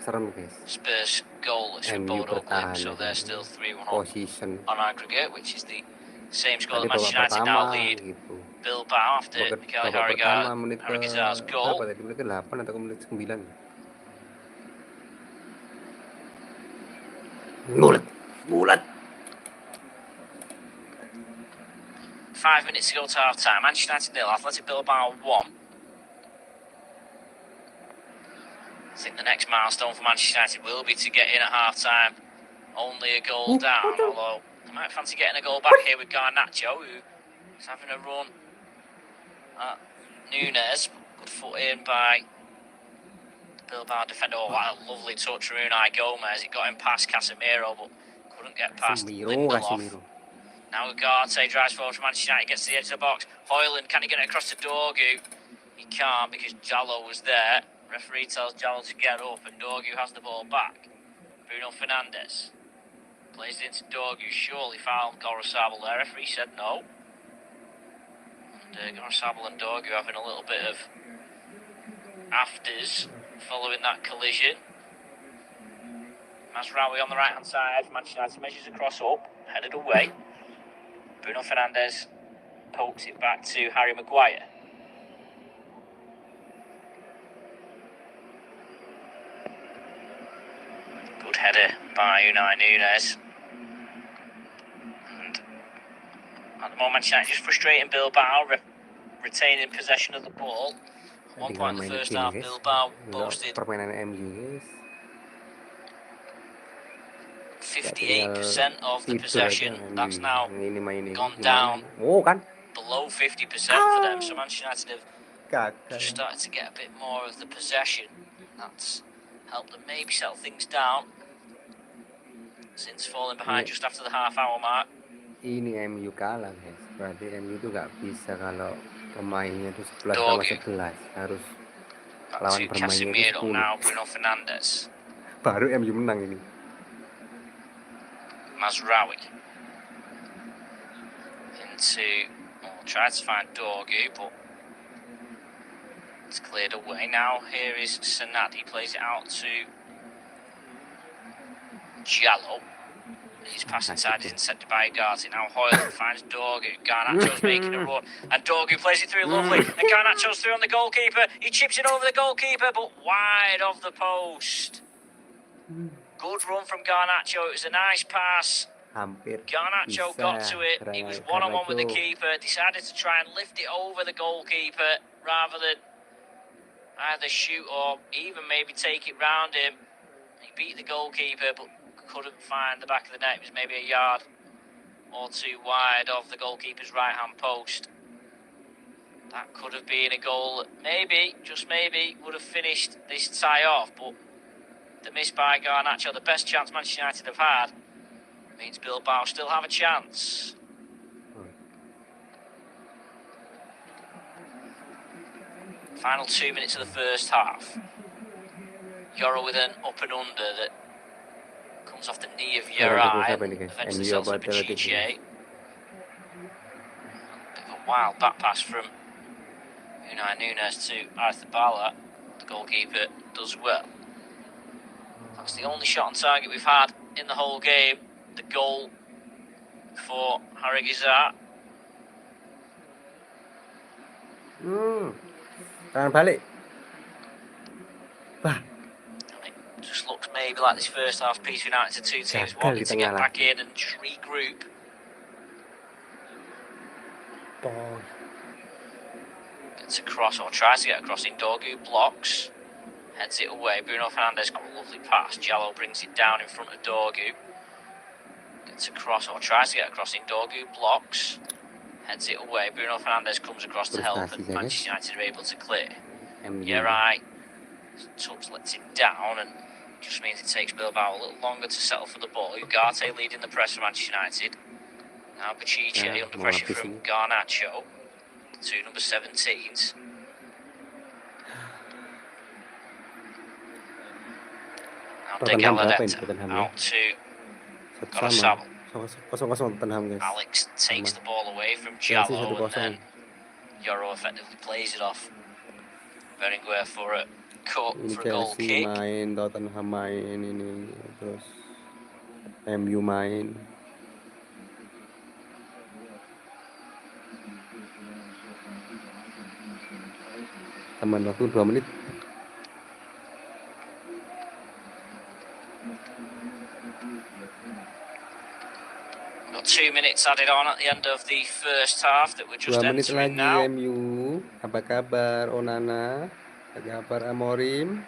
serem guys. Spurs goalless for Bodo Glimt, so they're still 3-1 position on aggregate, which is the same score that babak Manchester United pertama now lead gitu. Bilbao after Mikel Babak pertama menit ke Regizar's goal. berapa tadi, menit ke 8 atau ke menit 9. Bulat. Bulat. 5 minutes to go to half time. Manchester United 0, Athletic Bilbao 1. I think the next milestone for Manchester United will be to get in at half time. Only a goal down, although they might fancy getting a goal back here with Garnacho, who's having a run at Nunes. Good foot in by the Bilbao defender. Oh, what a lovely touch from Unai Gomez. It got him past Casemiro, but couldn't get past Lindelof. Now Ugarte drives forward from Manchester United, gets to the edge of the box. Højlund, can he get it across to Dorgu? He can't because Jallo was there. Referee tells Jallo to get up, and Dorgu has the ball back. Bruno Fernandes plays it into Dorgu. Surely fouled Gorosabel there. Referee said no. And Gorosabel and Dorgu having a little bit of afters following that collision. Mazraoui on the right hand side. Manchester United measures a cross up, headed away. Bruno Fernandes pokes it back to Harry Maguire. Good header by Unai Nunes. And at the moment, United just frustrating Bilbao, retaining possession of the ball. At one point in the first half, Bilbao boasted 58% of the possession. That's now gone down below 50% for them. So Manchester United have just started to get a bit more of the possession. That's helped them maybe settle things down since falling behind just after the half-hour mark. Ini MU kalah guys, berarti MU itu nggak bisa kalau pemainnya itu 11 sama 11, harus lawan pemainnya itu 10. Now Bruno Fernandes. Baru MU menang ini. Mazraoui tried to find Dorgu, but it's cleared away. Now here is Sanad. He plays it out to Jallo. He's passed inside, he's intercepted by Ugarte. Now Højlund finds Dorgu. Garnacho's making a run, and Dorgu plays it through lovely. And Garnacho's through on the goalkeeper. He chips it over the goalkeeper, but wide of the post. Good run from Garnacho. It was a nice pass. Garnacho got to it. He was one-on-one with the keeper. Decided to try and lift it over the goalkeeper rather than either shoot or even maybe take it round him. He beat the goalkeeper, but couldn't find the back of the net. It was maybe a yard or two wide of the goalkeeper's right-hand post. That could have been a goal that maybe, just maybe, would have finished this tie off, but the miss by Garnacho, the best chance Manchester United have had, means Bilbao still have a chance. Final 2 minutes of the first half. Euro with an up and under that comes off the knee of Eurapa. Eventually sells to Pachiche. Bit of a wild back pass from Unai Nunes to Arthur Bala. The goalkeeper does well. That's the only shot on target we've had in the whole game. The goal for Harigizat. Tangan balik. Bah. It just looks maybe like this first half piece for United to two teams wanting to get back in and just regroup. Gets across or tries to get across in. Dorgu blocks. Heads it away. Bruno Fernandes got a lovely pass. Jallo brings it down in front of Dorgu. Gets across or tries to get across in. Dorgu blocks. Heads it away. Bruno Fernandes comes across to help, and Manchester United are able to clear. Yerai touch lets it down, and just means it takes Bilbao a little longer to settle for the ball. Ugarte leading the press for Manchester United. Now Pachiche under pressure from Garnacho. Two number 17s. Now De Galareta out to Gorosabel. Alex takes the ball away from Jallo, and then Euro effectively plays it off Berenguer for a cut for a goal kick. Main, Tottenham main ini, terus MU main. Tambahan waktu 2 menit. Got 2 minutes added on at the end of the first half that we're just 2 menit entering lagi now. MU. Apa kabar Onana? Apa kabar Amorim?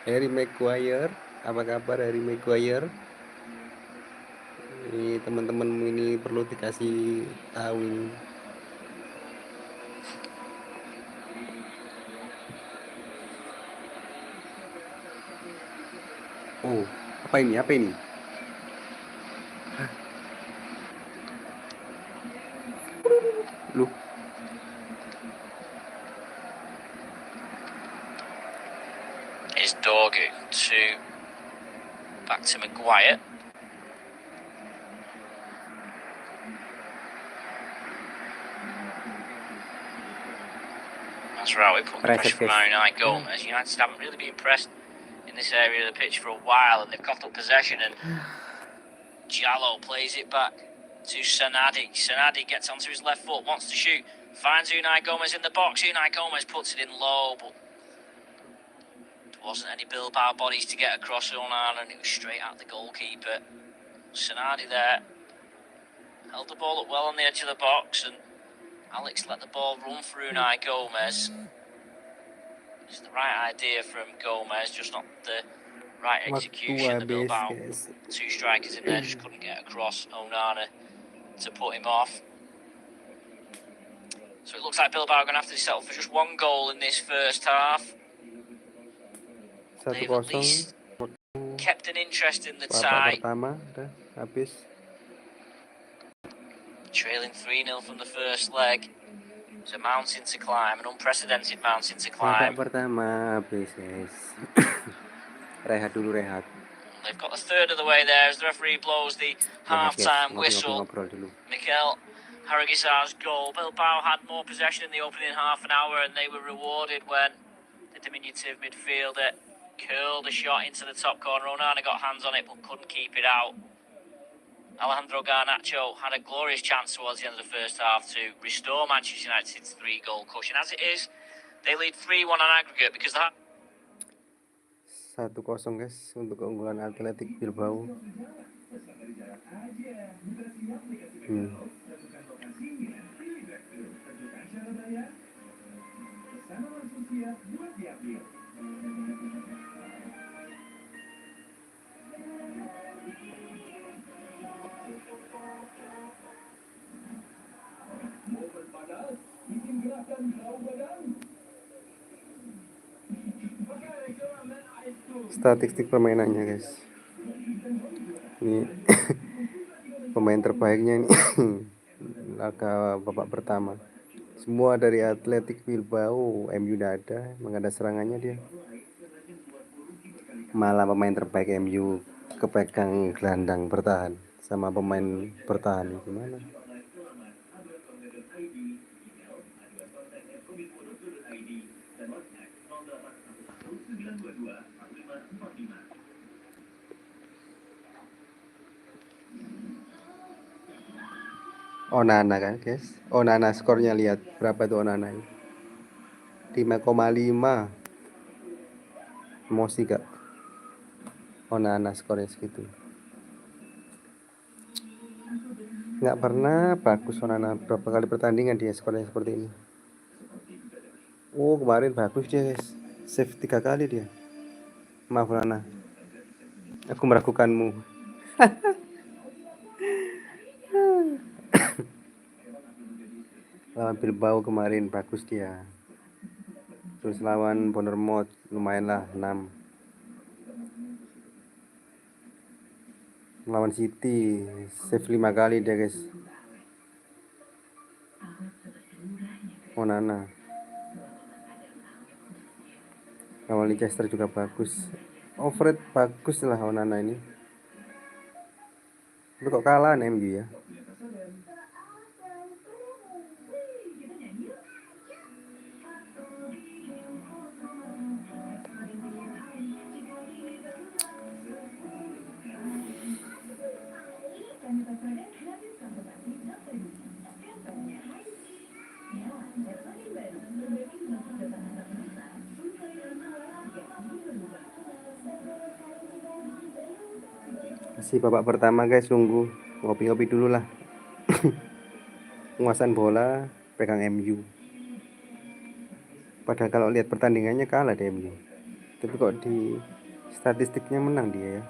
Harry Maguire? Apa kabar Harry Maguire? Ini teman-teman ini perlu dikasih tahu ini. Oh, apa ini? Apa ini? Loh, Is Dorgu to back to Maguire. That's right, we put the pressure from United Gomez. United haven't really been pressed in this area of the pitch for a while, and they've got up possession, and Jallo plays it back to Sanadi. Sanadi gets onto his left foot, wants to shoot, finds Unai Gomez in the box. Unai Gomez puts it in low, but there wasn't any Bilbao bodies to get across Onana, and it was straight at the goalkeeper. Sanadi there held the ball up well on the edge of the box, and Alex let the ball run through Unai Gomez. It's the right idea from Gomez, just not the right execution. The Bilbao two strikers in there just couldn't get across Onana to put him off. So it looks like Bilbao are going to have to settle for just one goal in this first half. They've at least kept an interest in the tie. Trailing 3-0 from the first leg. It's a mountain to climb, an unprecedented mountain to climb. Pertama habis, guys. Rehat dulu, rehat. They've got a third of the way there as the referee blows the half-time whistle. Mikel Haragisar's goal. Bilbao had more possession in the opening half an hour, and they were rewarded when the diminutive midfielder curled a shot into the top corner. Onana got hands on it but couldn't keep it out. Alejandro Garnacho had a glorious chance towards the end of the first half to restore Manchester United's 3-goal cushion. As it is, they lead 3-1 on aggregate because that 1-0 guys untuk keunggulan Atletico Bilbao. Statistik permainannya guys, ini pemain terbaiknya ini laga babak pertama semua dari Atletico Bilbao. MU tidak ada, emang ada serangannya dia, malah pemain terbaik MU kepegang gelandang bertahan sama pemain bertahan. Gimana? Onana kan guys, Onana skornya lihat berapa tuh Onana ini, 5,5. Emosi gak Onana skornya segitu? Nggak pernah bagus Onana, berapa kali pertandingan dia skornya seperti ini. Oh kemarin bagus dia guys, save 3 kali dia. Maaf Onana, aku meragukanmu. Lawan Bilbao kemarin bagus dia. Terus lawan Bournemouth lumayan lah 6. Lawan City save 5 kali dia guys. Onana. Lawan Leicester juga bagus. Overrated bagus lah Onana ini. Tapi kok kalah MU ya? Masih babak pertama guys, tunggu ngopi-ngopi dulu lah. Penguasaan bola pegang MU. Padahal kalau lihat pertandingannya kalah deh MU. Tapi kok di statistiknya menang dia ya.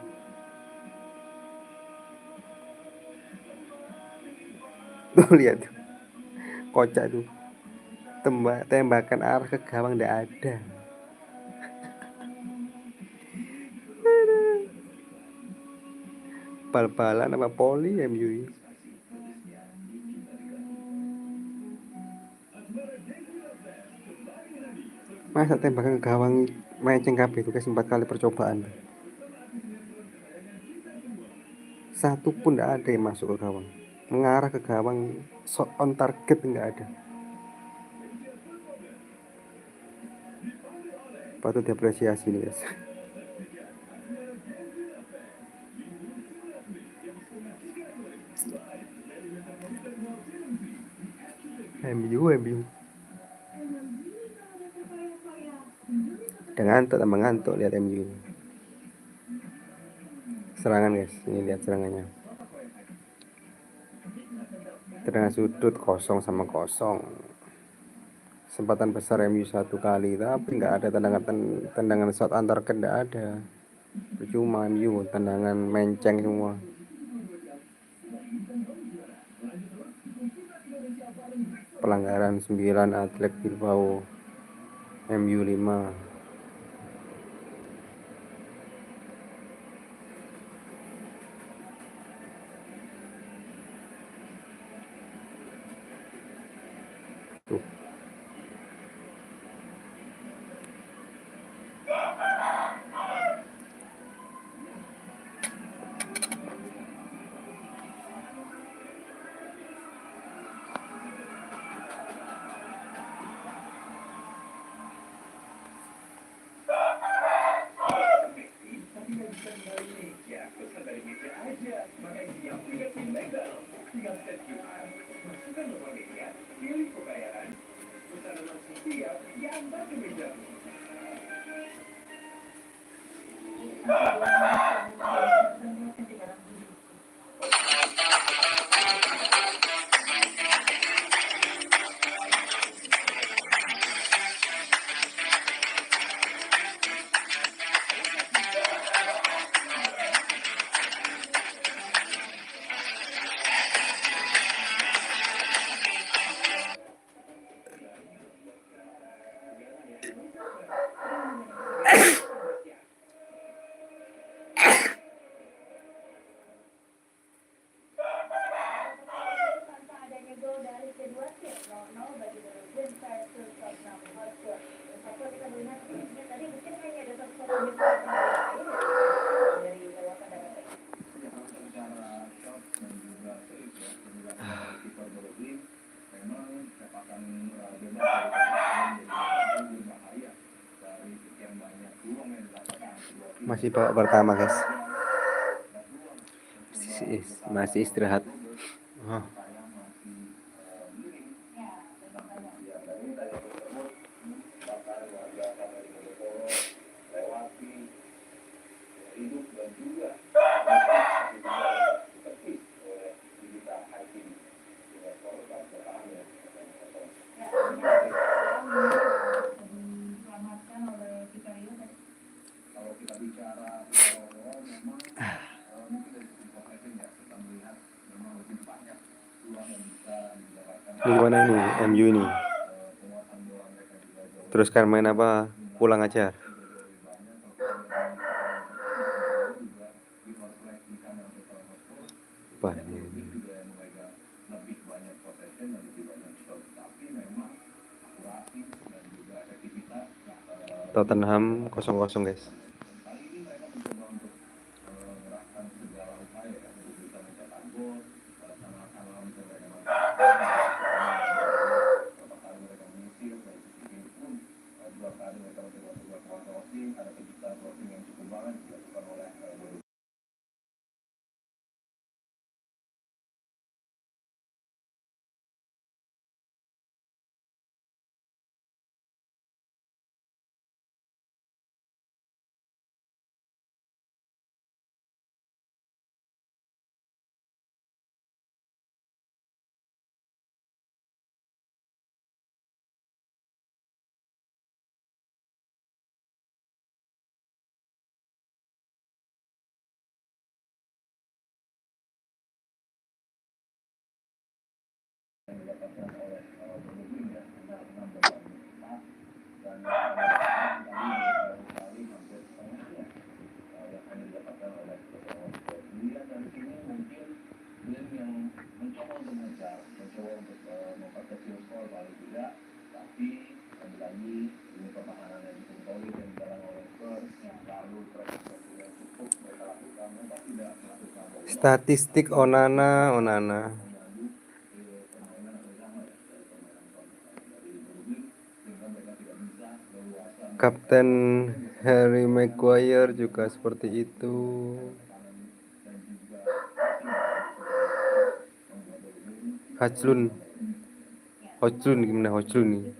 Tuh lihat tuh. Kocak tuh. Tembakan arah ke gawang ndak ada. Bal-balan apa poli MU ini. Masa tembakan ke gawang melenceng kabeh itu guys, 4 kali percobaan. Satu pun ndak ada yang masuk ke gawang. Mengarah ke gawang shot on target nggak ada. Patut diapresiasi nih guys. MU udah ngantuk, tambah ngantuk lihat MU. Serangan guys, ini lihat serangannya. Tendangan sudut 0-0. Kesempatan besar MU satu kali, tapi nggak ada tendangan shot antar ke, nggak ada. Percuma MU, tendangan menceng semua. Pelanggaran 9 Atletico Bilbao, MU 5. Tuh. Masih babak pertama guys, masih istirahat. Oh. Ini mana ini MU ini. Teruskan main apa? Pulang aja. Apa ini? Tottenham 0-0 guys. Statistik Onana. Kapten Harry Maguire juga seperti itu. Hojlun gimana Hojlun nih?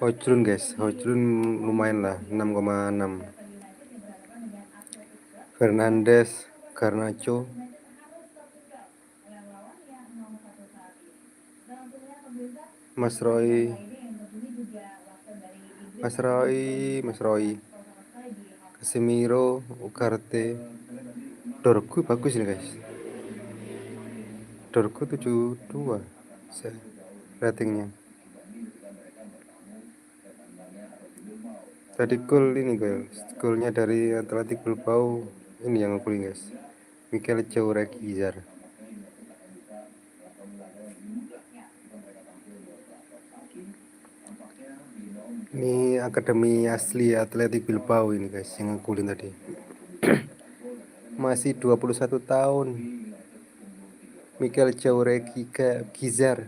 Hojlun guys, Hojlun lumayan lah 6,6. Fernandes, Garnacho, Mas Roy, Casemiro, Ugarte, Dorgu bagus nih guys. Dorgu 72 ratingnya. Tadi gol ini guys, golnya dari Atletico Bilbao ini yang ngegolin guys, Mikel Gizar. Ini akademi asli Atletico Bilbao ini guys yang ngegolin tadi. Masih 21 tahun. Mikel Gizar.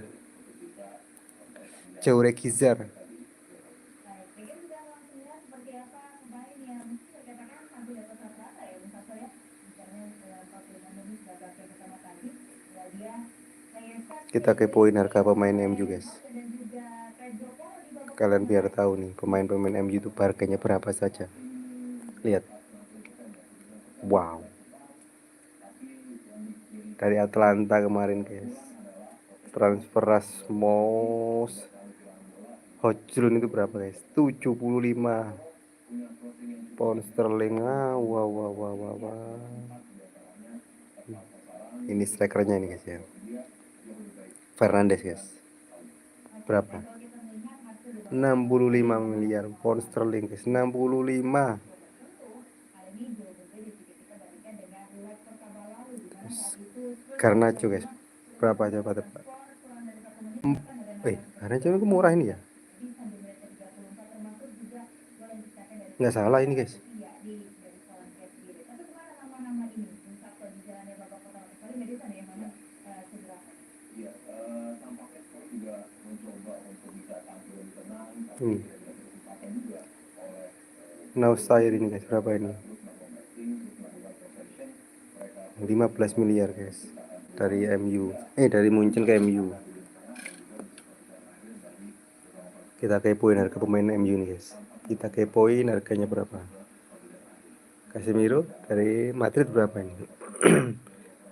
Kita kepoin harga pemain MU guys. Kalian biar tahu nih pemain-pemain MU itu harganya berapa saja. Lihat. Wow. Dari Atlanta kemarin guys. Transfer Rasmus Hojlun itu berapa guys? 75 pound sterling. Wah. Ini strikernya ini guys ya. Fernandes guys. Berapa? 65 miliar pound sterling guys. 65. Garnacho guys. Berapa coba tebak? Garnacho itu murah ini ya? Nggak salah ini guys. Nausair ini guys, berapa ini? 15 miliar guys. Dari MU. Dari Munchen ke MU. Kita kepoin harga pemain MU nih guys. Kita kepoin harganya berapa. Casemiro dari Madrid berapa ini? 70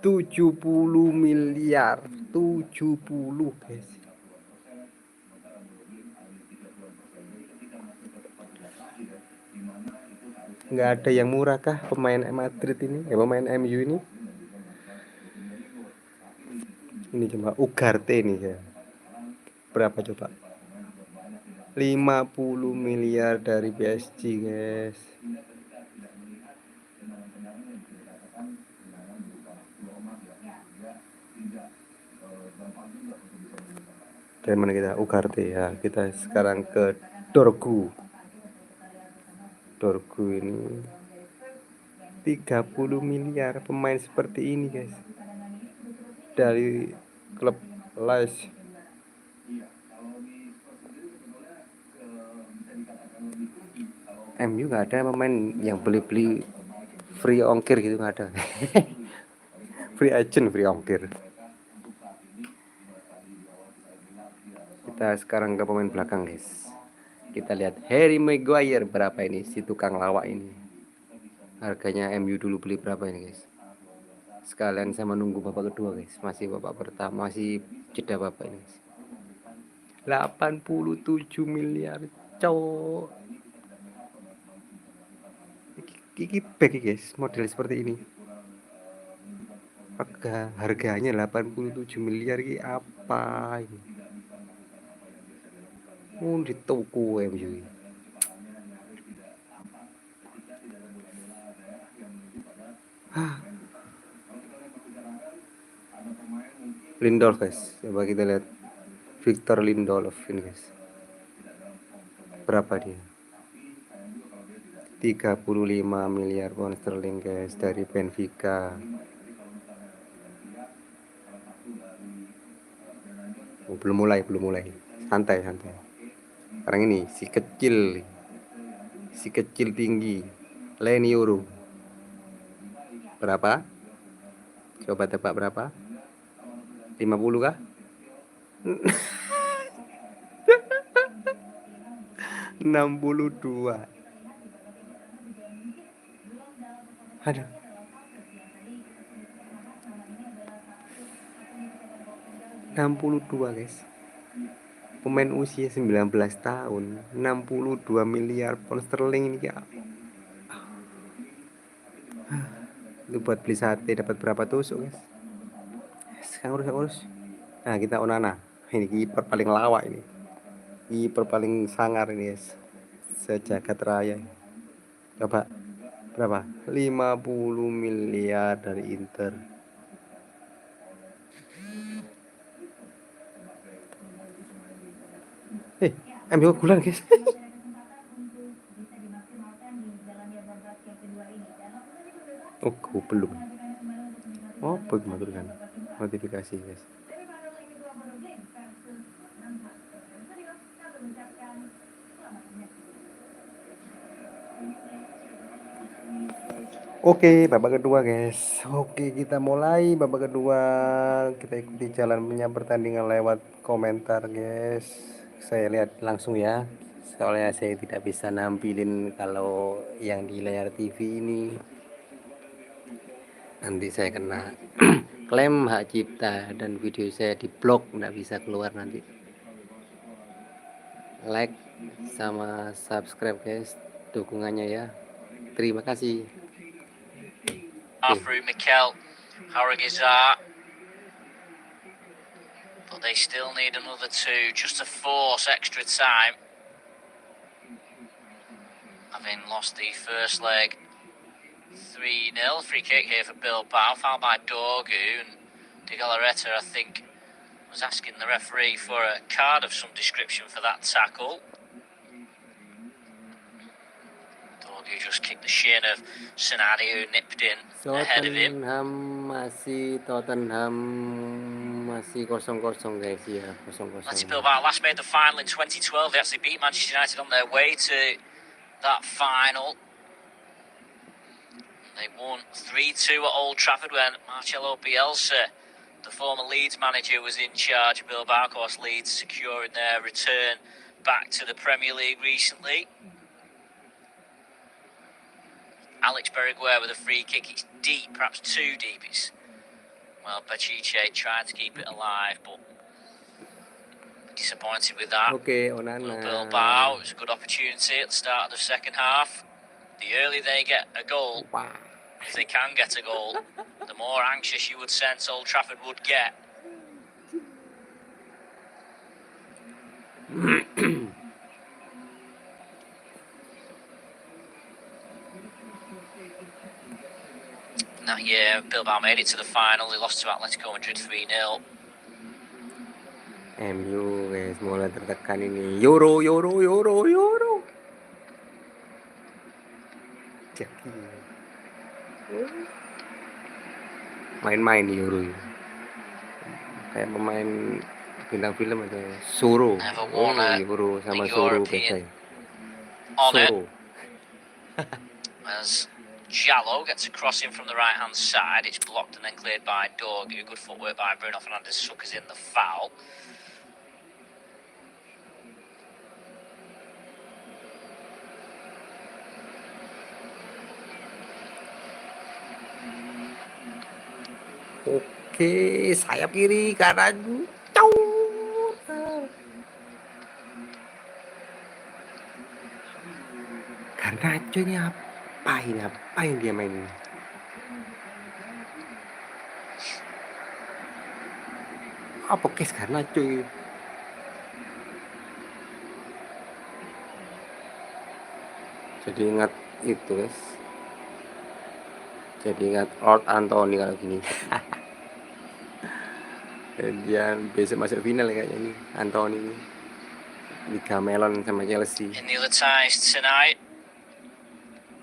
miliar. 70 guys. Nggak ada yang murah kah pemain Madrid ini? Ya pemain MU ini. Ini cuma Ugarte nih ya. Berapa coba? 50 miliar dari PSG guys. Dari mana kita? Ugarte ya. Kita sekarang ke Dorgu ini 30 miliar pemain seperti ini guys. Dari klub Les. MU nggak ada pemain yang beli free ongkir gitu, nggak ada. Free agent, free ongkir. Kita sekarang ke pemain belakang guys. Kita lihat Harry Maguire berapa ini, si tukang lawak ini. Harganya MU dulu beli berapa ini guys. Sekalian saya menunggu babak kedua guys. Masih babak pertama, masih jeda babak ini guys. 87 miliar cowok. Kiki back guys, model seperti ini. Harganya 87 miliar ini apa ini? Di toko ya cuy. Lindelof guys, coba kita lihat Victor Lindelof ini guys. Berapa dia? 35 miliar pound sterling guys dari Benfica. Belum mulai. Santai. Sekarang ini si kecil tinggi. Leni Euro. Berapa? Coba tebak berapa? 50 kah? 62. Aduh. $62 guys. Pemain usia 19 tahun, 62 miliar pound sterling ini ya. Itu buat beli sate dapat berapa tusuk guys? Sekarang urus. Nah, kita Onana. Ini kiper paling lawak ini. Kiper paling sangar ini guys. Sejagat raya. Coba berapa? 50 miliar dari Inter. MU unggulan guys. Oh, belum. Oh, kan notifikasi guys. Oke, babak kedua guys. Oke, kita mulai babak kedua. Kita ikuti jalannya pertandingan lewat komentar guys. Saya lihat langsung ya. Soalnya saya tidak bisa nampilin kalau yang di layar TV ini. Nanti saya kena klaim hak cipta dan video saya di blok, nggak bisa keluar nanti. Like sama subscribe guys, dukungannya ya. Terima kasih. Through Mikel Haragizar, but they still need another 2 just to force extra time, having lost the first leg 3-0. Free kick here for Bilbao, fouled by Dorgu, and De Galarreta, I think, was asking the referee for a card of some description for that tackle. Dorgu just kicked the shin of Sanadi, who nipped in ahead of him. Tottenham masih 0-0 guys ya, 0-0. Atletico Bilbao last made the final in 2012. They actually beat Manchester United on their way to that final. They won 3-2 at Old Trafford when Marcelo Bielsa, the former Leeds manager, was in charge of Bilbao. Of course, Leeds securing their return back to the Premier League recently. Alex Beriguer with a free kick. It's deep, perhaps too deep. Bachiche tried to keep it alive, but disappointed with that. Okay, Onana. Bilbao, it was a good opportunity at the start of the second half. The earlier they get a goal, if they can get a goal, the more anxious you would sense Old Trafford would get. That year, Bilbao made it to the final. They lost to Atletico Madrid 3-0. MU guys, mulai tertekan ini. Euro. Main-main di Euro ini. Kayak pemain bintang film aja. Soro. Euro sama Soro beda. Soro. As Jallo gets a crossing from the right-hand side, it's blocked and then cleared by Dorgu. Good footwork by Bruno Fernandes, suckers in the foul. Oke, sayap kiri kanan. Garnacho ini apa? ngapain dia main ini. Apa kes karena cuy. Jadi ingat itu guys. Jadi ingat Lord Anthony kalau gini. Dia besok masuk final kayaknya ini Anthony ini. Liga Melon sama Chelsea. In the other ties tonight,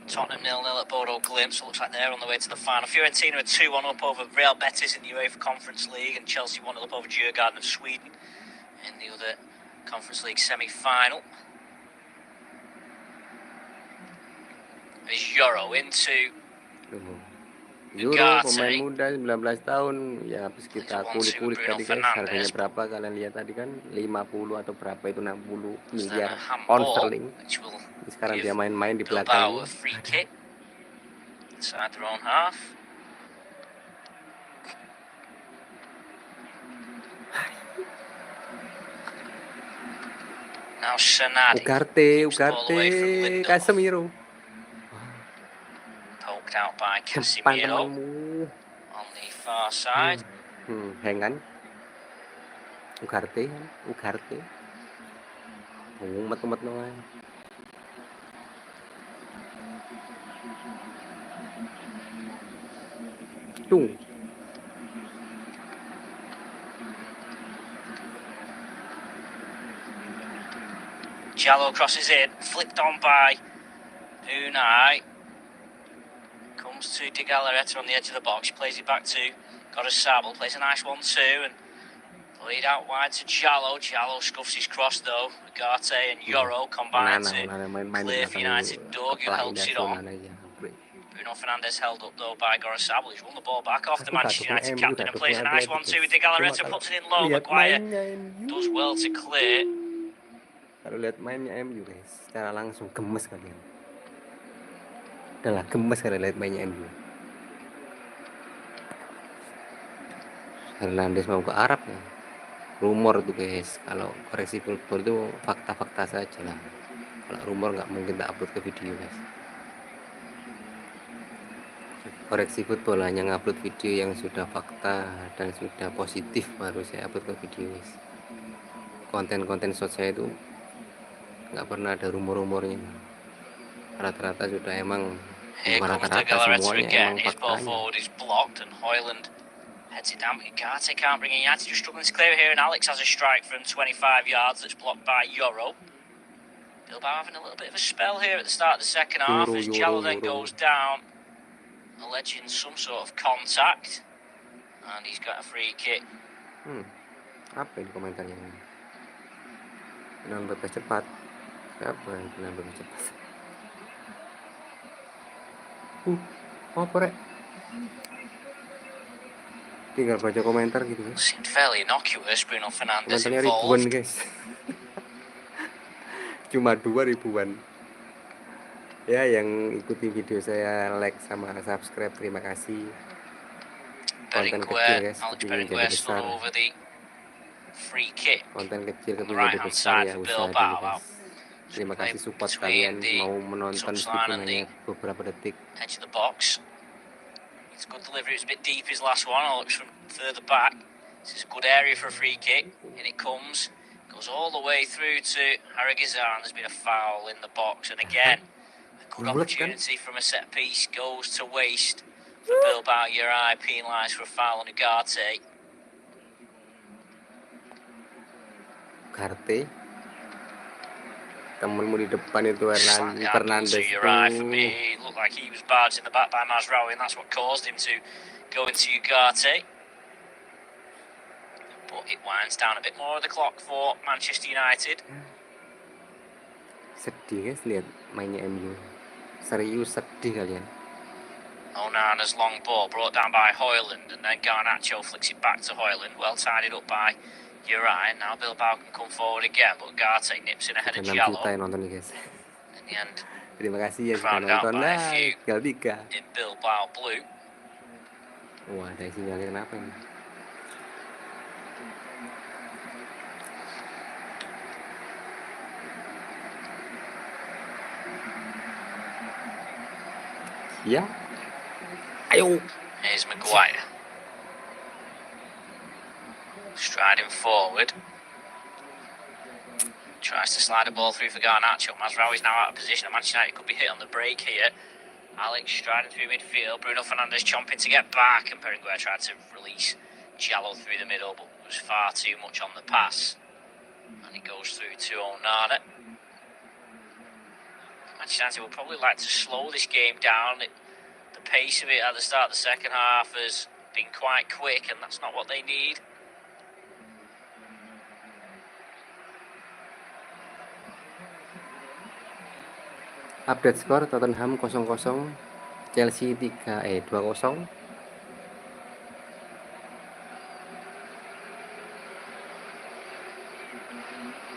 Tottenham 0-0 at Bodo Glimt, so looks like they're on the way to the final. Fiorentina are 2-1 up over Real Betis in the UEFA Conference League, and Chelsea 1-0 up over Djurgården of Sweden in the other Conference League semi-final. There's Euro into Euro, pemain muda 19 tahun ya, habis kita kulik-kulik tadi guys, harganya berapa kalian lihat tadi kan, 50 atau berapa itu, 60 miliar pound sterling. Sekarang dia main-main di belakang. Ugarte, Casemiro. Poked out by Casemiro on the far side. Hengan. Ugarte. Umat naman. Tung. Jallo crosses in, flicked on by Unai. Comes to De Galareta on the edge of the box, plays it back to Gorosabel, plays a nice 1-2 and played out wide to Jallo. Jallo scuffs his cross though. Ugarte and Euro combine to clear for United. Dogu helps it on. Bruno Fernandes held up though by Gorosabel, who's won the ball back off the Manchester United captain and plays a nice 1-2 with De Galareta, puts it in low. Maguire does well to clear. Kalau lihat mainnya MU guys, secara langsung gemes kalian. Udahlah gemes kalau lihat mainnya MU. Hernandez mau ke Arab ya. Rumor tuh guys, kalau koreksi football itu fakta-fakta saja lah. Kalau rumor nggak mungkin tak upload ke video guys. Koreksi football hanya ngupload video yang sudah fakta dan sudah positif baru saya upload ke video guys. Konten-konten short saya itu nggak pernah ada rumor-rumornya, rata-rata sudah emang, rata-rata semuanya emang faktanya. Heads it down, but Ugarte can't bring in. United just struggling to clear it here, and Alex has a strike from 25 yards that's blocked by Euro. Bilbao having a little bit of a spell here at the start of the second half as Jallo then goes down, alleging some sort of contact, and he's got a free kick. Apa ini komentarnya? Penampilan cepat. Siapa yang penampilan cepat? Apa rek? Tinggal baca komentar gitu kan. Seemed fairly innocuous, Bruno Fernandes komentarnya involved. Ribuan guys. Cuma 2 ribuan. Ya, yang ikuti video saya like sama subscribe, terima kasih. Konten kecil guys, tapi jadi besar. Konten kecil tapi jadi besar ya, usaha dulu guys. Terima kasih support kalian, mau menonton meskipun hanya beberapa detik. Edge of the box. It's a good delivery. It was a bit deep his last one. It looks from further back. This is a good area for a free kick. In it comes. Goes all the way through to Haragizan. There's been a foul in the box, and again a good opportunity from a set piece goes to waste for Bilbao. Eurapa penalised for a foul on Ugarte. Temenmu di depan itu Fernandes for me. Looked like he was barged in the back by Mazraoui, and that's what caused him to go into Ugarte. But it winds down a bit more of the clock for Manchester United. Sedih guys lihat mainnya MU. Serius sedih kalian. Onana's long ball brought down by Højlund, and then Garnacho flicks it back to Højlund. Well tidied up by Uriah. Now Bilbao can come forward again, but Ugarte nips in ahead of Jallo. Nonton nih guys. In the end, terima kasih ya sudah nonton. Nah, tinggal 3. In Bilbao blue. Wah, ada sinyalnya kenapa ini? Ya. Ayo. Here's Maguire. Striding forward. Tries to slide the ball through for Garnacho. Mazraoui's now out of position. Manchester United could be hit on the break here. Alex striding through midfield. Bruno Fernandes chomping to get back. And Berenguer tried to release Jallo through the middle, but was far too much on the pass. And it goes through to Onana. Manchester United will probably like to slow this game down. The pace of it at the start of the second half has been quite quick, and that's not what they need. Update skor Tottenham 0-0, Chelsea 2-0.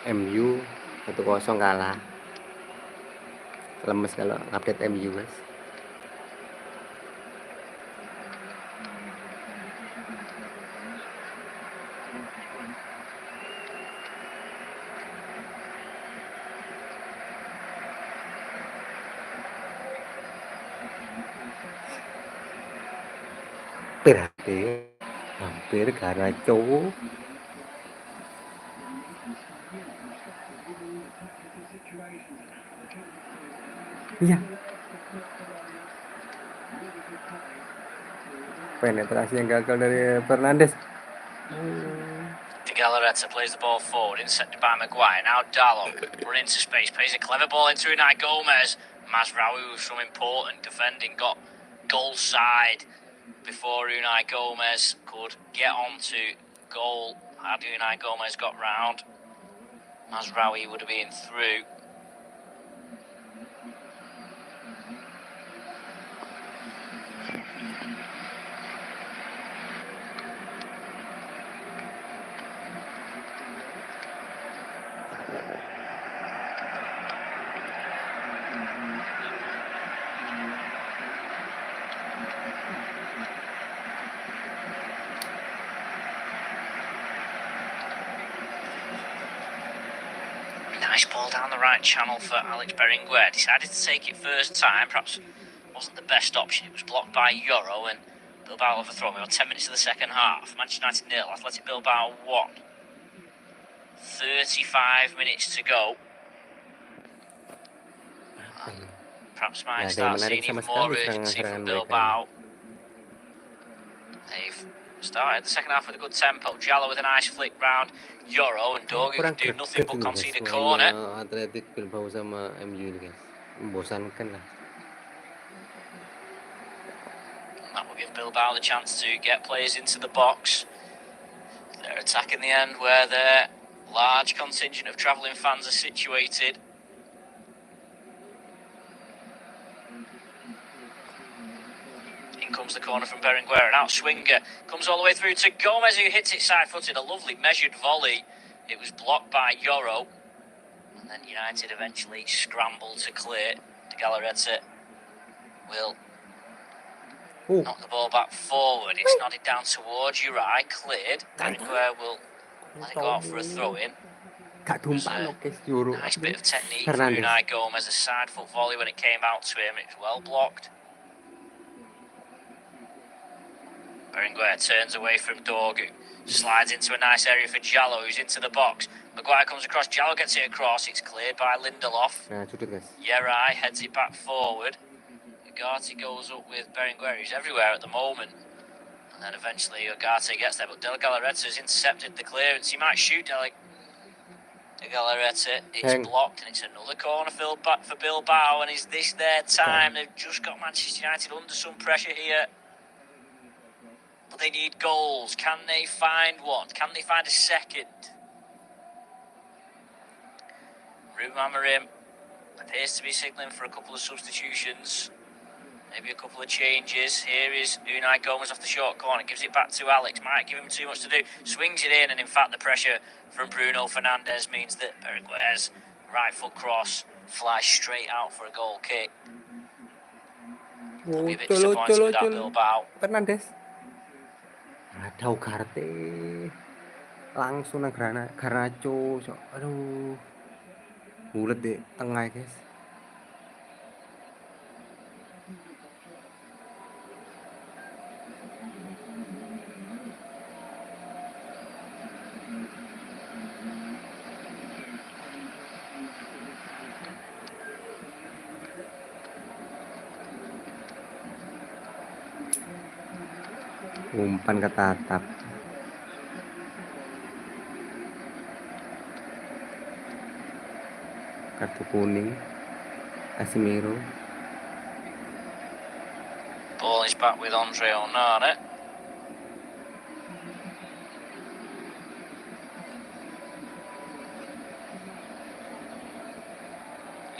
MU 1-0 kalah. Lemes kalau update MU, guys. Hampir Garnacho. Iya. Penetrasi yang gagal dari Fernandes. Galarreta plays the ball forward, intercepted by Maguire. Now Dallo, run into space, plays a clever ball into Unai Gomez. Mazraoui, with some important defending, got goal side before Unai Gomez could get onto goal. Had Unai Gomez got round, Mazraoui would have been through. Nice ball down the right channel for Alex Berenguer. Decided to take it first time. Perhaps wasn't the best option. It was blocked by Euro and Bilbao overthrown. We were 10 minutes of the second half. Manchester United 0, Atletico Bilbao 1. 35 minutes to go. Perhaps might start seeing even more urgency from Bilbao. They've started the second half with a good tempo. Jallo with a nice flick round Euro, and Dogu can do nothing but concede a corner. Atletico Bilbao sama MU ini, guys. Membosankan lah. That will give Bilbao the chance to get players into the box. They're attacking the end where their large contingent of travelling fans are situated. In comes the corner from Berenguer, and out Swinger comes all the way through to Gomez, who hits it side-footed. A lovely measured volley. It was blocked by Euro, and then United eventually scrambled to clear. De Galarreta will knock the ball back forward. It's nodded down towards Uri, cleared. Berenguer will let it go out for a throw-in. Nice bit of technique from Unai Gomez, a side foot volley when it came out to him. It was well blocked. Berenguer turns away from Dogu, slides into a nice area for Jallo, who's into the box. Maguire comes across, Jallo gets it across, it's cleared by Lindelof. Yerai heads it back forward. Ugarte goes up with Berenguer, who's everywhere at the moment. And then eventually Ugarte gets there, but De Galarreta's intercepted the clearance. He might shoot De Galarreta. It's blocked, and it's another corner filled back for Bilbao. And is this their time? They've just got Manchester United under some pressure here. But they need goals. Can they find one? Can they find a second? Ruben Amorim appears to be signalling for a couple of substitutions. Maybe a couple of changes. Here is Unai Gomez off the short corner. Gives it back to Alex. Might give him too much to do. Swings it in, and in fact the pressure from Bruno Fernandes means that Berenguer's right foot cross flies straight out for a goal kick. I'll be a bit disappointed with that Bilbao. Fernandes. Ada Ugarte. Langsung nang Garnacho. Aduh. Bulet di tengah, guys. Umpan ke tatap. Kartu kuning. Casemiro. Ball is back with Andre Onana.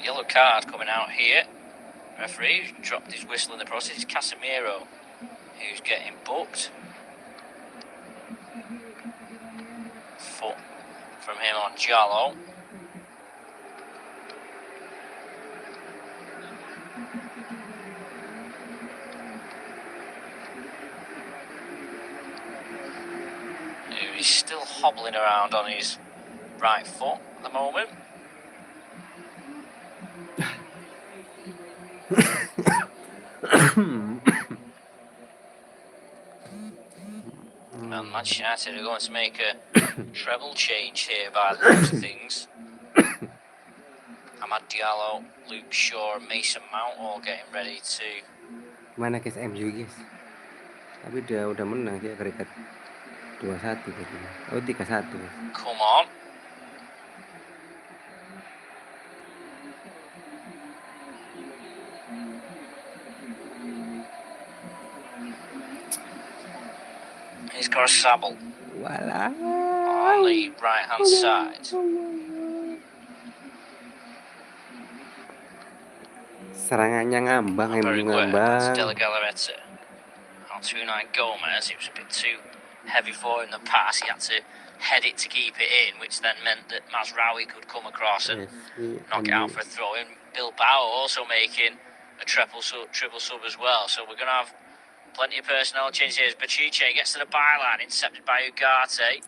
Yellow card coming out here. Referee dropped his whistle in the process. It's Casemiro who's getting booked. Foot from him on Jallo. He's still hobbling around on his right foot at the moment. Well, Manchester United are going to make a treble change here by the looks of things. Amad Diallo, Luke Shaw, and Mason Mount all getting ready to... Mana guys MU guys? Tapi udah menang sih aggregat 2-1 gitu. Oh 3-1 guys. Come on. He's got a Sabel Walah. on the right hand side. Serangannya ngambang, ngambang. Stella Galaretta. Altunai Gomez, it was a bit too heavy for him in the pass. He had to head it to keep it in, which then meant that Mazraoui could come across and knock it out for a throw in. Bilbao also making a triple sub as well. So we're going to have plenty of personnel changes here. Bachiche gets to the byline, intercepted by Ugarte.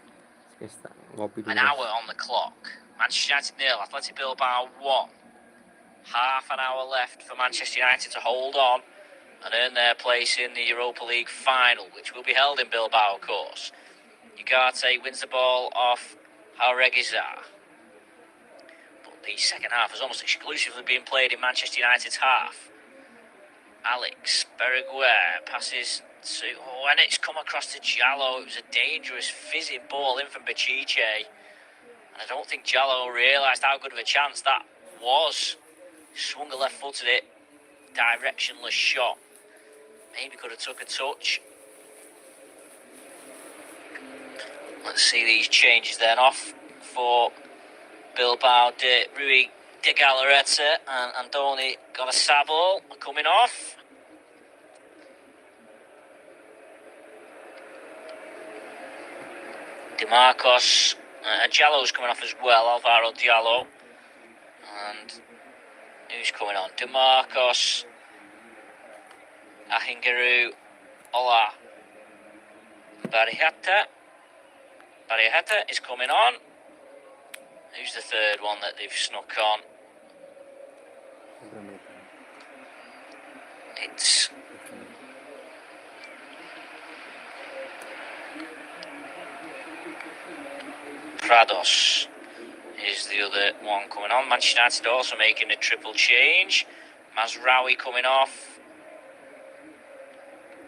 An hour on the clock. Manchester United 0, Atletico Bilbao 1. Half an hour left for Manchester United to hold on and earn their place in the Europa League final, which will be held in Bilbao, of course. Ugarte wins the ball off Jauregui. But the second half has almost exclusively been played in Manchester United's half. Alex Beriguer passes to... Oh, and it's come across to Jallo. It was a dangerous fizzing ball in from Bachiche. And I don't think Jallo realised how good of a chance that was. Swung a left-footed it. Directionless shot. Maybe could have took a touch. Let's see these changes then off for Bilbao. Rui de Galaretta and Andoni Golasabal are coming off. DeMarcos and Jallo's coming off as well. Alvaro Diallo. And who's coming on? DeMarcos, Ahingaru, Ola, Barriata is coming on. Who's the third one that they've snuck on? It's Prados is the other one coming on. Manchester United also making a triple change. Mazraoui coming off.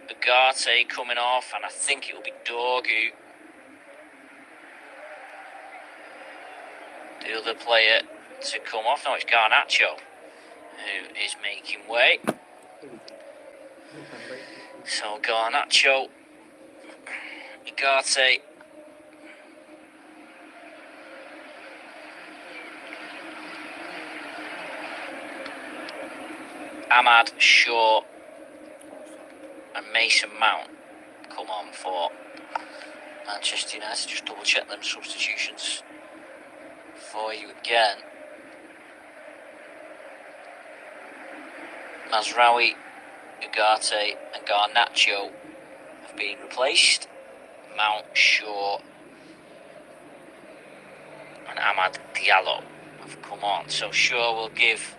Ugarte coming off, and I think it will be Dorgu, the other player, to come off. No, it's Garnacho who is making way. So Garnacho, Ugarte, Amad, Shaw and Mason Mount come on for Manchester United. Just double check them substitutions for you again. Mazraoui, Ugarte and Garnacho have been replaced. Mount, Shaw and Amad Diallo have come on. So Shaw will give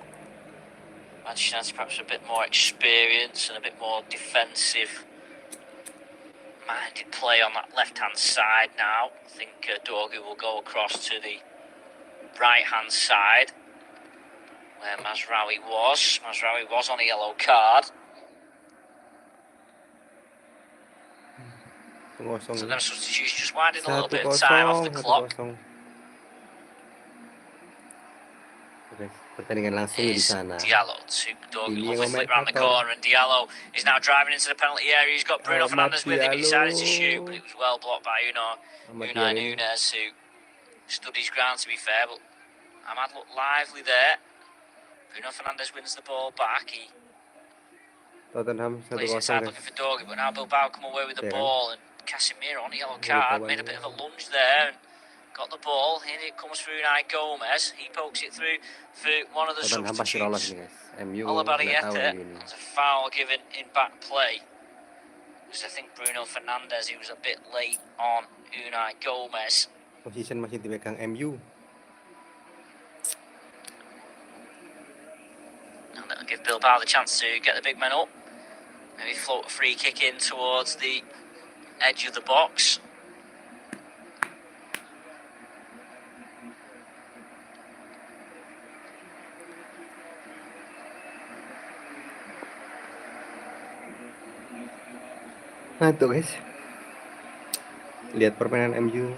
Manchester United perhaps a bit more experience and a bit more defensive minded play on that left hand side now. I think Dorgu will go across to the right hand side where Mazraoui was. Mazraoui was on a yellow card. 1-0 So ini. them substitutes just winding a little 1-0, bit of time off the clock. 1-0. Oke, pertandingan langsung di Is sana. Diallo to Dogu. Ini Lovely flick round the komentator. corner, and Diallo is now driving into the penalty area. He's got Bruno Ahmad Fernandes with him. He decided to shoot, Diallo. but it was well blocked by Ahmad Unai Diallo ini. Nunes, who stood his ground, to be fair. But Ahmad looked lively there. Bruno Fernandes wins the ball back. He Tottenham plays 1-0 inside guys. looking for Dogu, but now Bilbao come away with the Ya kan? ball, and Casemiro on a yellow Jadi card kawan made a ya. bit of a lunge there. And got the ball, and it comes through Unai Gomez. He pokes it through for one of the Tottenham pasti lolos substitutes. nih guys. MU Olabari nggak tahu Ete. ini. There's a foul given in back play. Because I think Bruno Fernandes, he was a bit late on Unai Gomez. Position masih dipegang MU. And that'll give Bilbao the chance to get the big men up. Maybe float a free kick in towards the edge of the box. Nah tuh guys, lihat permainan MU.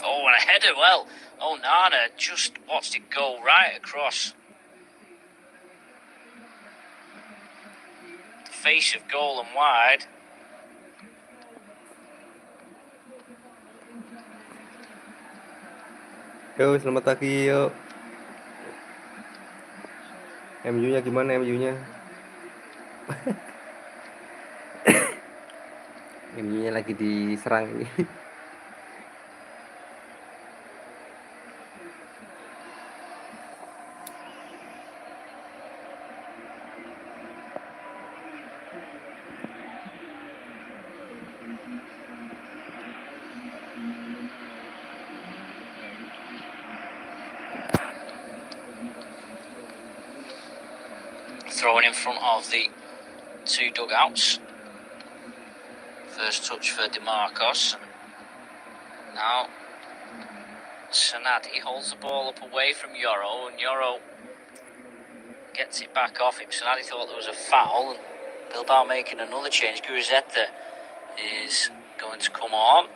Oh, and a header, well, Nana just watched it go right across the face of goal and wide. Yo, selamat pagi yo. MU-nya gimana MU-nya? MU-nya lagi diserang ini. Thrown in front of the two dugouts. First touch for DeMarcos. Now Sanadi holds the ball up away from Yoro, and Yoro gets it back off him. Sanadi thought there was a foul, and Bilbao making another change. Gurizeta is going to come on.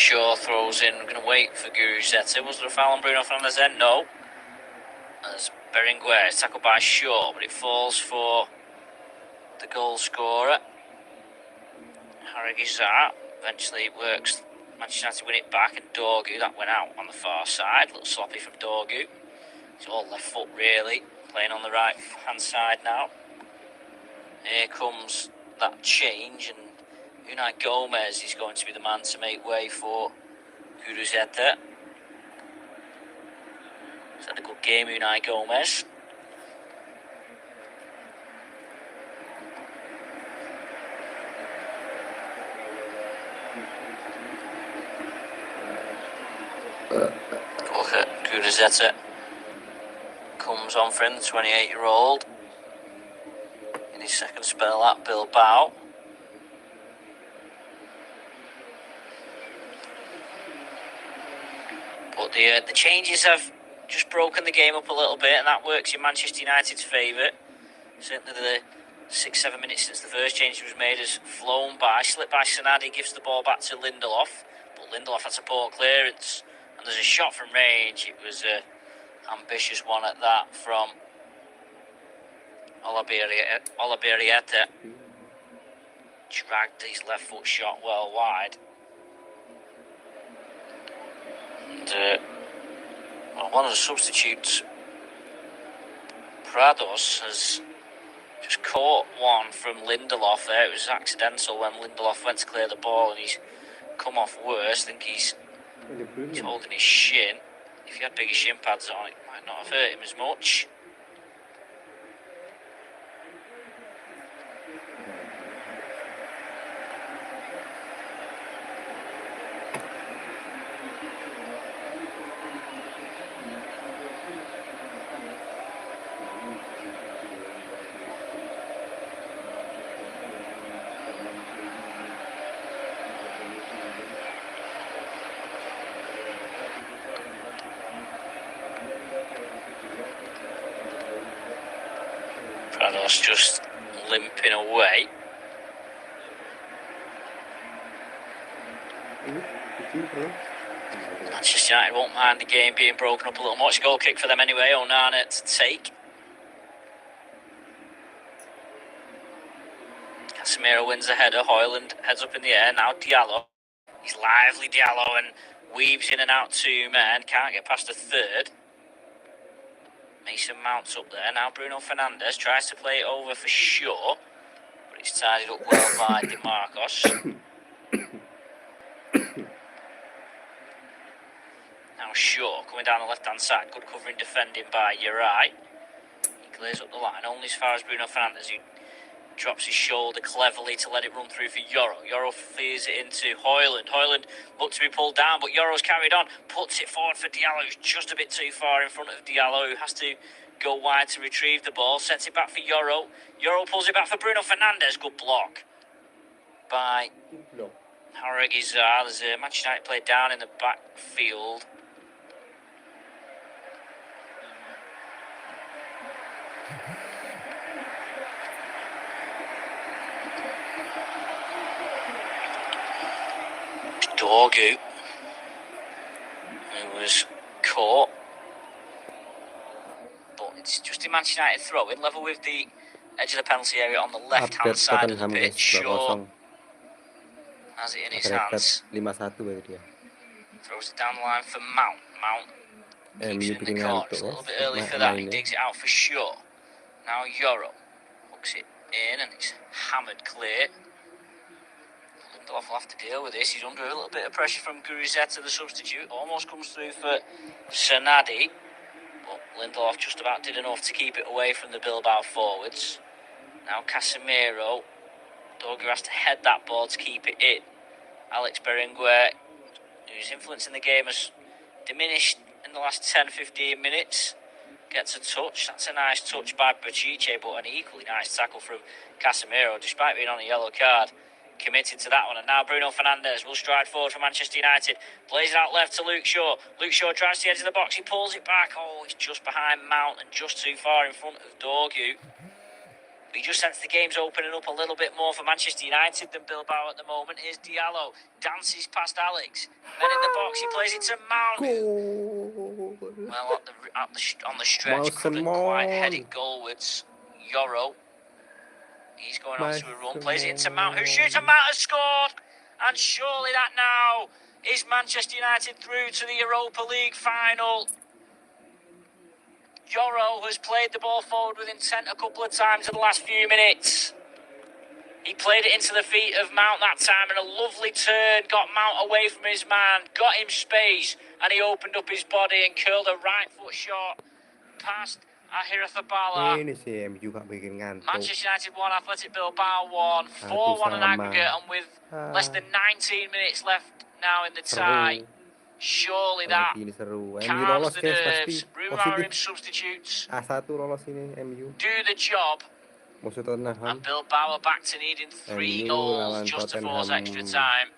Shaw throws in. We're going to wait for Gurizeta. Was there a foul on Bruno Fernandes then? No. As Berenguer is tackled by Shaw, but it falls for the goal scorer, Harigizar. Eventually it works. Manchester United win it back, and Dorgu, that went out on the far side. A little sloppy from Dorgu. It's all left foot really, playing on the right hand side now. Here comes that change, and Unai Gomez is going to be the man to make way for Gurizeta. He's had a good game, Unai Gomez. Look at Gurizeta. Comes on for him, the 28-year-old. In his second spell at Bilbao. But the changes have just broken the game up a little bit, and that works in Manchester United's favour. Certainly the 6-7 minutes since the first change was made has flown by. Slipped by Sanadi, gives the ball back to Lindelof. But Lindelof has a poor clearance, and there's a shot from range. It was an ambitious one at that from Olabarieta. Dragged his left foot shot well wide. And one of the substitutes, Prados, has just caught one from Lindelof there. It was accidental when Lindelof went to clear the ball, and he's come off worse. I think he's holding his shin. If he had bigger shin pads on, it might not have hurt him as much. Prados just limping away. Manchester United won't mind the game being broken up a little more. It's a goal kick for them anyway. Onana to take. Casemiro wins the header. Højlund heads up in the air. Now Diallo. He's lively, Diallo, and weaves in and out two men. Can't get past a third. Mason Mount's up there. Now Bruno Fernandes tries to play it over for Shaw, but it's tidied up well by DeMarcos. Now Shaw coming down the left-hand side. Good covering defending by Eurapa. He clears up the line only as far as Bruno Fernandes, who drops his shoulder cleverly to let it run through for Euro. Euro feeds it into Højlund. Højlund looked to be pulled down, but Euro's carried on. Puts it forward for Diallo, who's just a bit too far in front of Diallo, who has to go wide to retrieve the ball. Sets it back for Euro. Euro pulls it back for Bruno Fernandes. Good block by Haragizar. There's a Manchester United player down in the backfield. Dorgu, who was caught, but it's just a Manchester United throw in level with the edge of the penalty area on the left-hand side of the pitch. Shaw has it in his hands. 5-1 berarti dia. Throws it down the line for Mount. Mount keeps it in the corner. It's a little bit early for that. He digs it out for Shaw. Now Euro hooks it in and it's hammered clear. Lindelof will have to deal with this. He's under a little bit of pressure from Gurizetta, the substitute. Almost comes through for Sanadi, but Lindelof just about did enough to keep it away from the Bilbao forwards. Now Casemiro. Dorgu has to head that ball to keep it in. Alex Berenguer, whose influence in the game has diminished in the last 10-15 minutes, gets a touch. That's a nice touch by Bacice, but an equally nice tackle from Casemiro, despite being on a yellow card. Committed to that one, and now Bruno Fernandes will stride forward for Manchester United. Plays it out left to Luke Shaw. Luke Shaw drives to the edge of the box. He pulls it back. Oh, he's just behind Mount and just too far in front of Dorgu. He just sense the game's opening up a little bit more for Manchester United than Bilbao at the moment. Here's Diallo. Dances past Alex. Then in the box, he plays it to Mount. Well, on the stretch, couldn't quite head it goalwards. Euro. He's going on to a run, plays it into Mount, who shoots, and Mount has scored! And surely that now is Manchester United through to the Europa League final. Euro has played the ball forward with intent a couple of times in the last few minutes. He played it into the feet of Mount that time, and a lovely turn got Mount away from his man, got him space, and he opened up his body and curled a right foot shot past Ahirafabala. Ini sih MU gak bikin ngantuk. Manchester United 1, Athletic Bilbao 1, 4-1 an aggregate, and with less than 19 minutes left now in the tie, surely that calms the nerves. Rumarim substitutes A1 lolos ini MU. do the job, Musuh Tottenham. and Bilbao are back to needing 3 goals just to force extra time.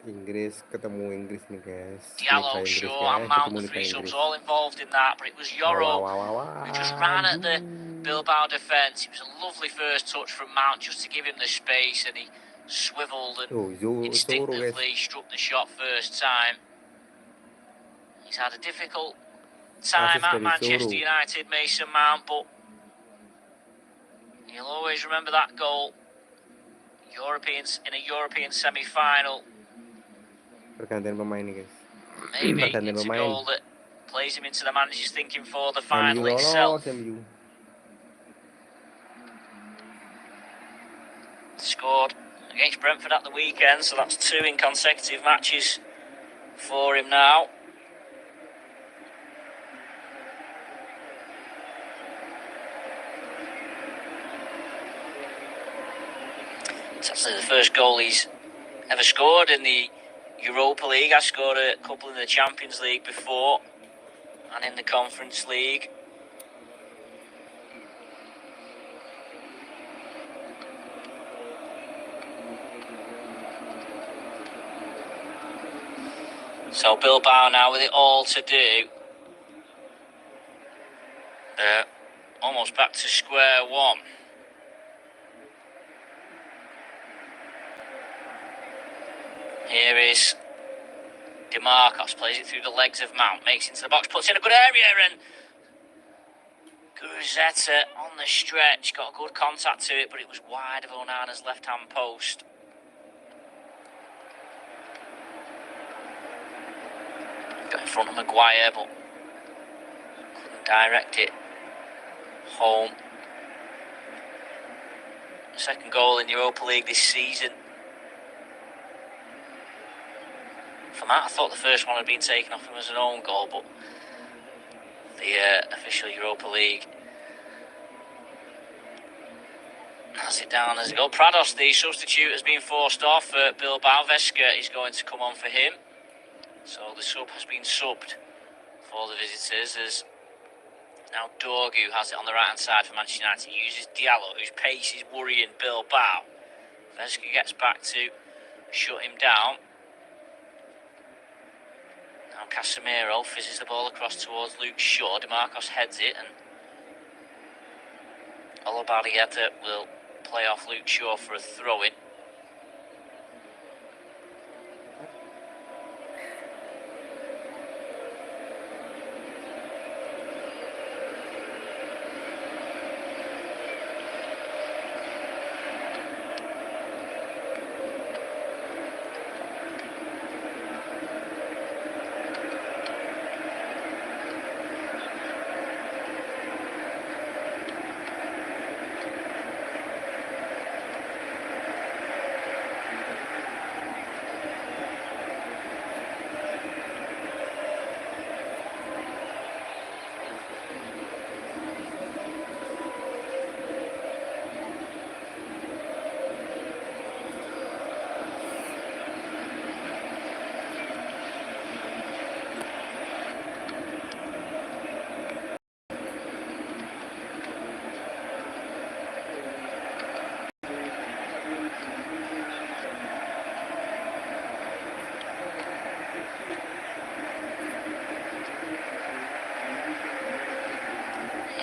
Inggris ketemu Inggris nih guys. Diallo, Shaw and Mount, the 3 subs, all involved in that, but it was Euro who just ran at the Bilbao defence. It was a lovely first touch from Mount just to give him the space, and he swivelled and instinctively struck the shot first time. He's had a difficult time at Manchester United, Mason Mount, but he'll always remember that goal. Europeans in a European semi-final. Pergantian pemain nih guys. Maybe it's a goal that plays him into the manager's thinking for the final itself. Scored against Brentford at the weekend, so that's 2 in consecutive matches for him now. It's actually the first goal he's ever scored in the Europa League. I scored a couple in the Champions League before and in the Conference League. So Bilbao now with it all to do. They're almost back to square one. Here is DeMarcos, plays it through the legs of Mount, makes it into the box, puts in a good area, and Guruzeta on the stretch, got a good contact to it, but it was wide of Onana's left-hand post. Got in front of Maguire, but couldn't direct it home. Second goal in Europa League this season. For Matt, I thought the first one had been taken off him as an own goal, but the official Europa League has it down as a goal. Prados, the substitute, has been forced off. Bilbao, Vesca is going to come on for him. So the sub has been subbed for the visitors, as now Dorgu has it on the right hand side for Manchester United. He uses Diallo, whose pace is worrying Bilbao. Vesca gets back to shut him down. Now Casemiro fizzes the ball across towards Luke Shaw. DeMarcos heads it, and Olabarieta will play off Luke Shaw for a throw-in.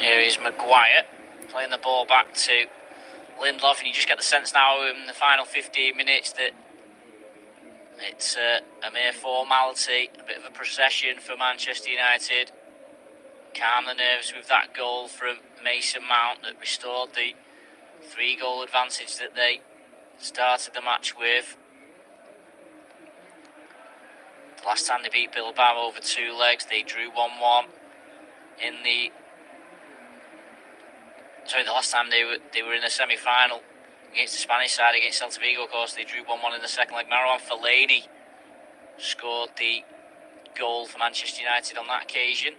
Here is Maguire playing the ball back to Lindelof, and you just get the sense now in the final 15 minutes that it's a mere formality, a bit of a procession for Manchester United. Calm the nerves with that goal from Mason Mount that restored the 3-goal advantage that they started the match with. The last time they beat Bilbao over 2 legs, they drew 1-1 in the last time they were in the semi-final against the Spanish side, against Celta Vigo. Of course, they drew 1-1 in the second leg. Melawan Fellaini scored the goal for Manchester United on that occasion.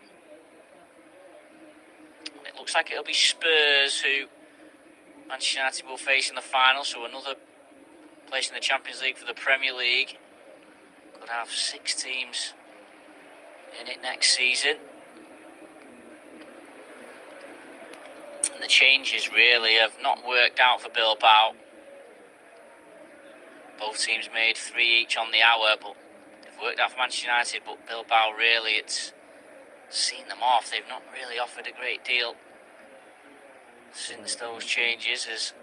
It looks like it'll be Spurs who Manchester United will face in the final, so another place in the Champions League for the Premier League. Could have 6 teams in it next season. And the changes really have not worked out for Bilbao. Both teams made 3 each on the hour, but they've worked out for Manchester United. But Bilbao, really, it's seen them off. They've not really offered a great deal since those changes, as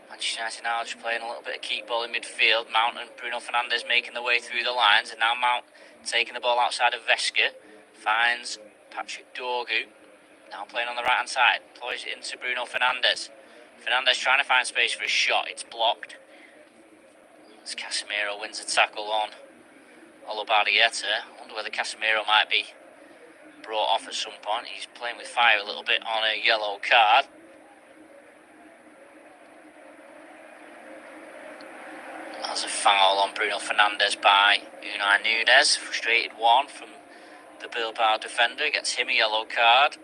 Manchester United now just playing a little bit of keep ball in midfield. Mount and Bruno Fernandes making their way through the lines, and now Mount taking the ball outside of Vesca, finds Patrick Dorgu. Now playing on the right hand side, plays it into Bruno Fernandes. Fernandes trying to find space for a shot, it's blocked. As Casemiro wins a tackle on Olabarieta. I wonder whether Casemiro might be brought off at some point. He's playing with fire a little bit on a yellow card. That's a foul on Bruno Fernandes by Unai Nunez. Frustrated one from the Bilbao defender, gets him a yellow card.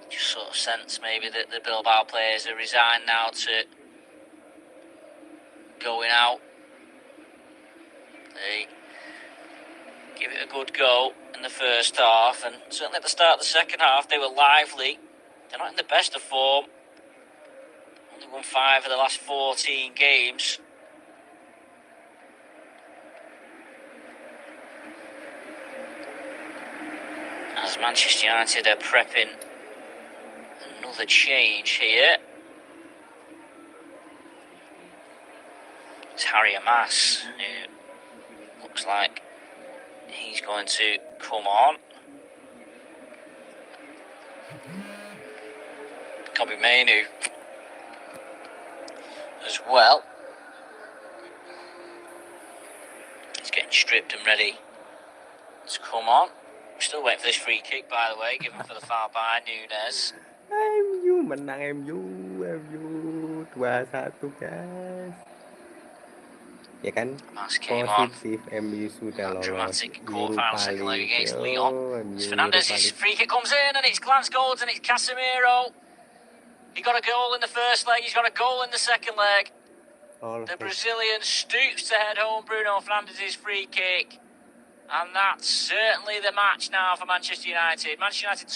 Just sort of sense maybe that the Bilbao players are resigned now to going out. They give it a good go in the first half, and certainly at the start of the second half they were lively. They're not in the best of form. Only won 5 of the last 14 games. As Manchester United are prepping Another change here. It's Harry Amas, who looks like he's going to come on. Kobe Mainu as well. He's getting stripped and ready to come on. We're still waiting for this free kick, by the way, given for the foul by Nunes. MU menang, MU 2-1 guys. Ya kan, positif MU sudah lolos dramatic quarter-final Europa second leg League. against Oh, Lyon. MU Fernandez's free kick comes in and it's glanced goals and it's Casemiro. He got a goal in the first leg, he's got a goal in the second leg. The Brazilian stoops to head home Bruno Fernandez's free kick. And that's certainly the match now for Manchester United. Manchester United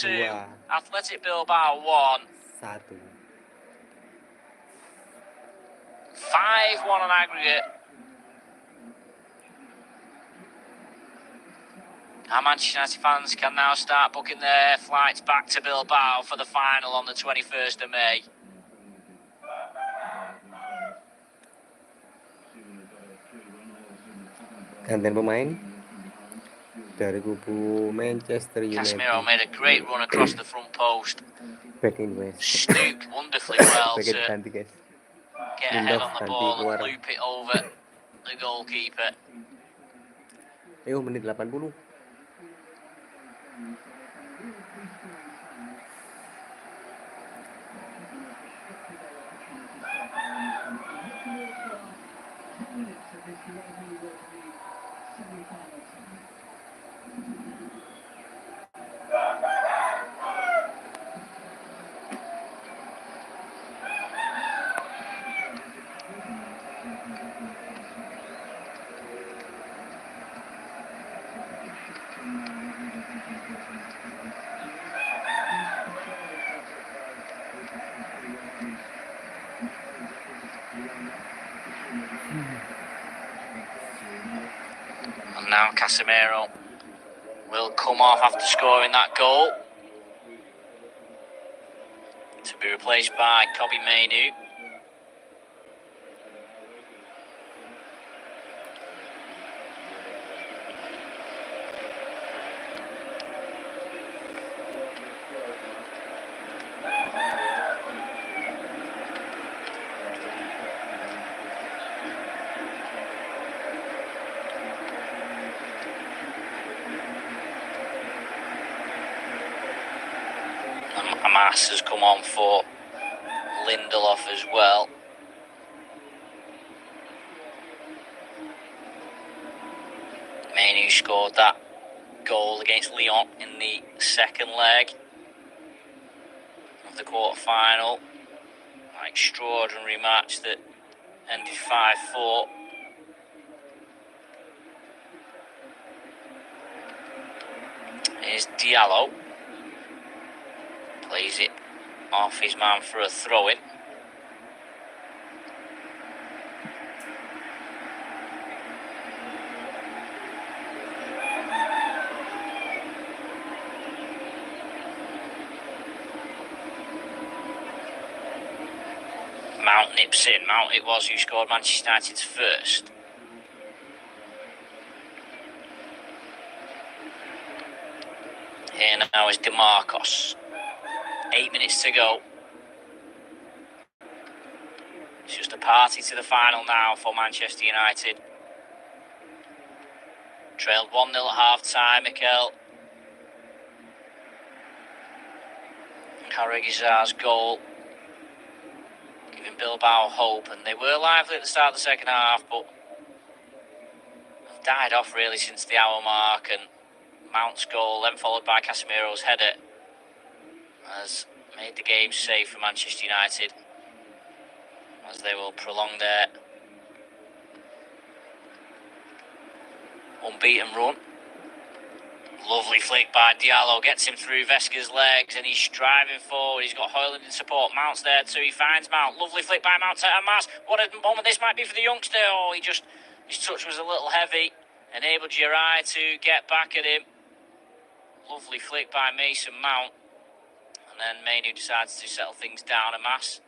2, Athletic Bilbao 1. 5-1 on aggregate. Our Manchester United fans can now start booking their flights back to Bilbao for the final on the 21st of May. Gantian pemain dari kubu Manchester United. Casemiro made a great run across the front post. Back in West. Stooped wonderfully well to ganti, guys. Get ahead on the ball and loop it over the goalkeeper. Ayo, menit 80. And now Casemiro will come off after scoring that goal to be replaced by Kobe Mainu. Hamas has come on for Lindelof as well. Mainu scored that goal against Lyon in the second leg of the quarter-final. An extraordinary match that ended 5-4. Here's Diallo. Plays it off his man for a throw-in. Mount nips in. Mount it was who scored Manchester United's first. Here now is DeMarcos. 8 minutes to go. It's just a party to the final now for Manchester United. Trailed 1-0 at half-time, Mikel. Carregizar's goal giving Bilbao hope, and they were lively at the start of the second half, but have died off really since the hour mark, and Mount's goal, then followed by Casemiro's header, has made the game safe for Manchester United as they will prolong their unbeaten run. Lovely flick by Diallo, gets him through Vesca's legs and he's driving forward. He's got Højlund in support. Mount's there too. He finds Mount. Lovely flick by Mount to Hamas. What a moment this might be for the youngster. Oh, his touch was a little heavy. Enabled Jirai to get back at him. Lovely flick by Mason Mount. And then Mainu decides to settle things down a mass.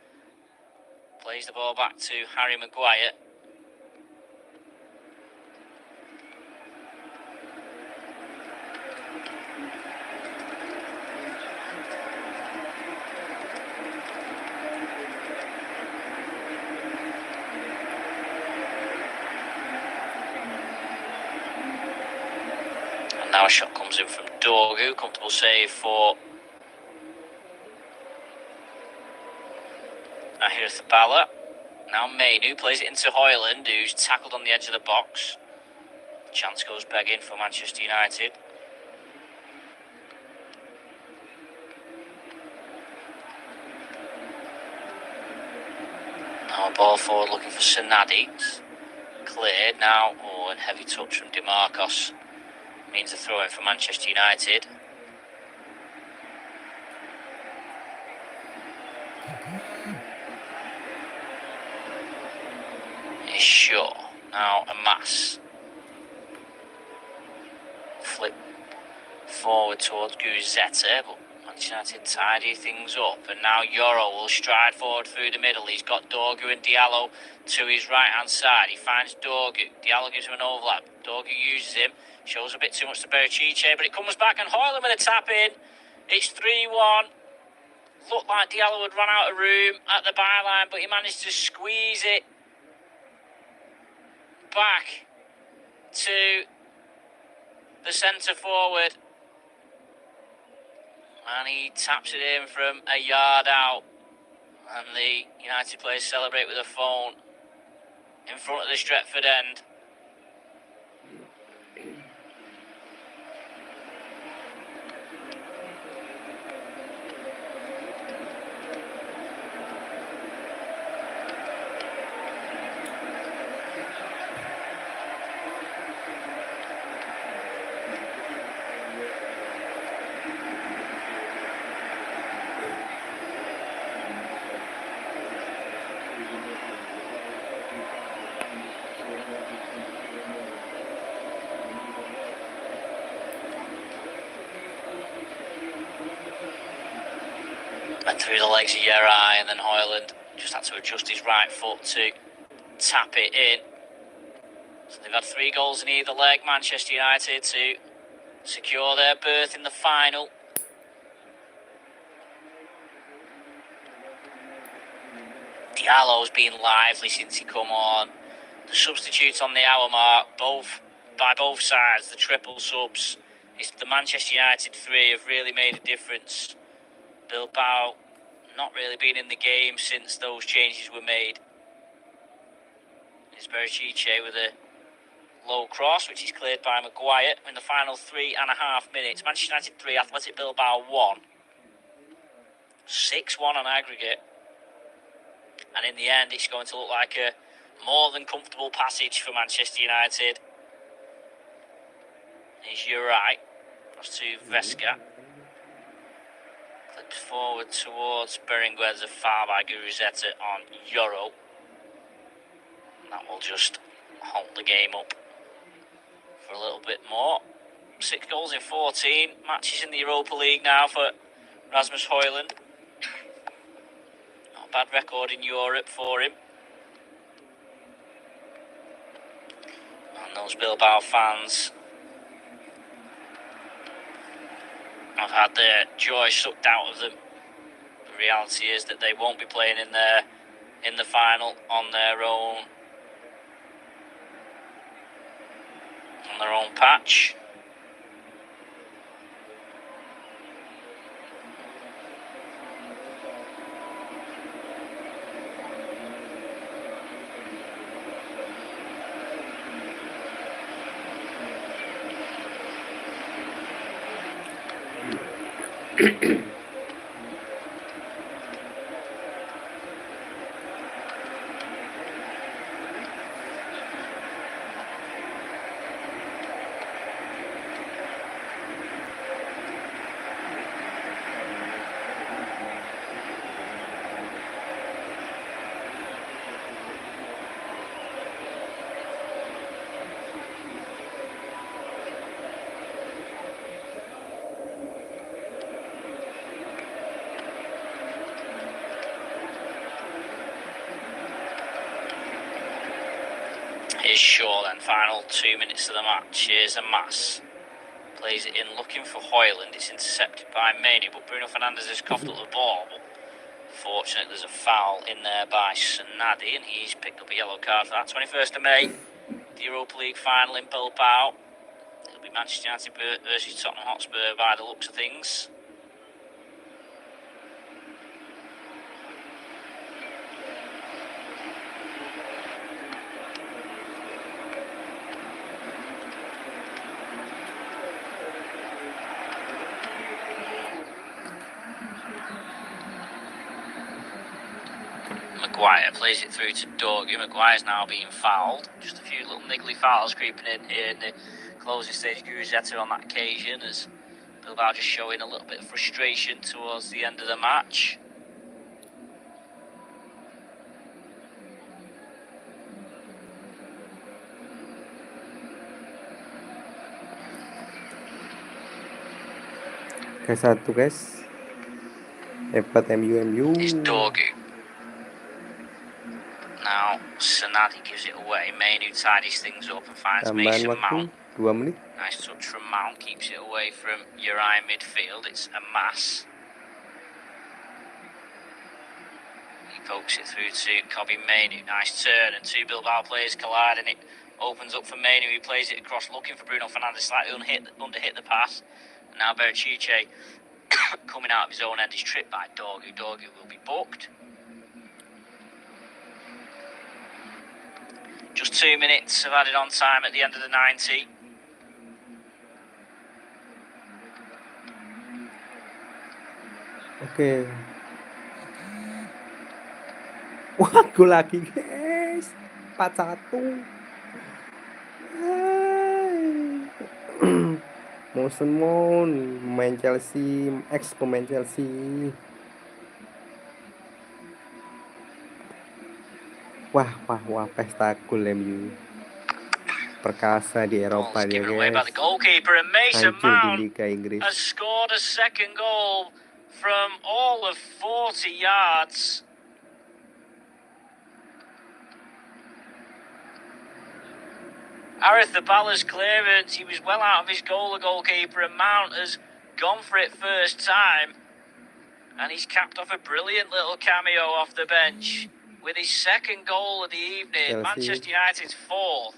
Plays the ball back to Harry Maguire. And now a shot comes in from Dorgu. Comfortable save for Thabala. Now Mainu plays it into Højlund, who's tackled on the edge of the box. Chance goes begging for Manchester United. Now a ball forward looking for Sanadi. Cleared now. Oh, and heavy touch from DeMarcos. Means a throw in for Manchester United. Is Shaw. Now a mass. Flip forward towards Guzetta, but Manchester United tidy things up. And now Euro will stride forward through the middle. He's got Dorgu and Diallo to his right hand side. He finds Dorgu. Diallo gives him an overlap. Dorgu uses him. Shows a bit too much to Berchiche, but it comes back and Højlund with a tap in. It's 3-1. Looked like Diallo had run out of room at the byline, but he managed to squeeze it back to the centre forward. And he taps it in from a yard out. And the United players celebrate with a phone in front of the Stretford end. Went through the legs of Yerai, and then Højlund just had to adjust his right foot to tap it in. So they've had 3 goals in either leg, Manchester United, to secure their berth in the final. Diallo's been lively since he come on. The substitutes on the hour mark, by both sides, the triple subs. It's the Manchester United 3 have really made a difference. Bilbao not really been in the game since those changes were made. It's Berchiche with a low cross, which is cleared by Maguire in the final 3.5 minutes. Manchester United 3, Athletic Bilbao 1. 6-1 on aggregate. And in the end, it's going to look like a more than comfortable passage for Manchester United. Here's Eurapa. Cross to Vesca. Clips forward towards Berenguer's, a foul by Guruzeta on Euro. That will just hold the game up for a little bit more. 6 goals in 14 matches in the Europa League now for Rasmus Højlund. Not a bad record in Europe for him. And those Bilbao fans have had their joy sucked out of them. The reality is that they won't be playing in the final on their own patch. is short then. Final 2 minutes of the match. Here's a Mass. Plays it in looking for Hoyland. It's intercepted by Manu, but Bruno Fernandes has coughed up the ball. Fortunately, there's a foul in there by Sanadi, and he's picked up a yellow card for that. 21st of May, the Europa League final in Bilbao. It'll be Manchester United versus Tottenham Hotspur by the looks of things. Maguire plays it through to Dorgu. Maguire's now being fouled. Just a few little niggly fouls creeping in here in the closing stage. Guzetta on that occasion, as Bilbao just showing a little bit of frustration towards the end of the match. Guys, satu guys. Hebat MU. It's Dorgu. Now Sanadi gives it away. Manu tidies things up and finds Tambahan Mason waktu Mount. 2 menit. Nice touch from Mount, keeps it away from Uriah midfield. It's a Mass. He pokes it through to Kobe Manu. Nice turn, and two Bilbao players collide, and it opens up for Manu. He plays it across, looking for Bruno Fernandes, slightly underhit the pass. And now Berchiche coming out of his own end is tripped by Dorgu. Dorgu will be booked. Just 2 minutes of added on time at the end of the 90. Oke. Wah, gol lagi guys. 4-1. Mason Mount, pemain Chelsea, ex pemain Chelsea. Wah, pesta gol MU. Perkasa di Eropa dia Given away by the guys. goalkeeper, and Mason Hancur di Mount Liga Inggris. has scored a second goal from all of 40 yards. Arethabala's clearance, he was well out of his goal, the goalkeeper, and Mount has gone for it first time. And he's capped off a brilliant little cameo off the bench with his second goal of the evening. Chelsea. Manchester United's fourth.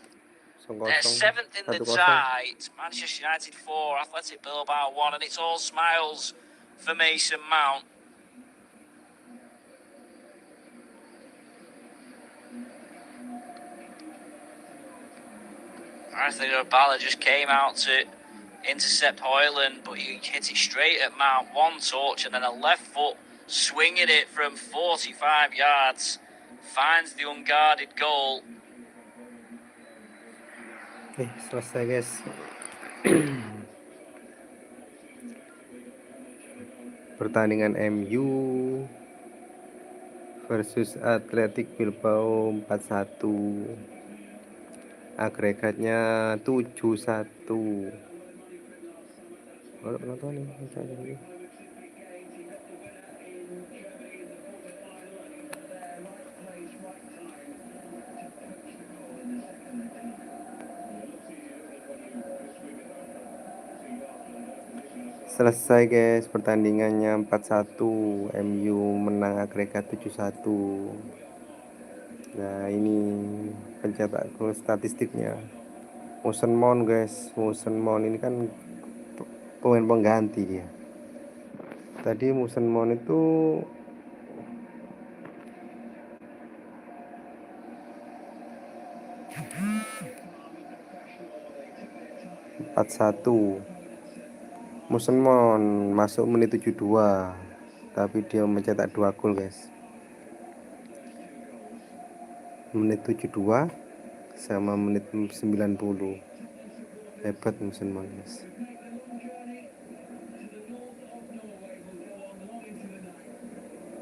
They're seventh in the 1-0. tie. It's Manchester United 4, Athletic Bilbao 1, and it's all smiles for Mason Mount. Arethabala Bala just came out to intercept Hoyland, but he hit it straight at Mount. One touch and then a left foot swinging it from 45 yards. Finds the unguarded goal. Oke, selesai guys. Pertandingan MU versus Atletico Bilbao 4-1. Agregatnya 7-1. Kalau penonton nih, selesai guys pertandingannya 4-1. MU menang agregat 7-1. Nah, ini pencetak gol statistiknya. Mason Mount guys. Mason Mount ini kan pemain pengganti dia. Tadi Mason Mount itu Mason Mount masuk menit 72, tapi dia mencetak 2 gol guys. Menit 72 sama menit 90. Hebat Mason Mount guys.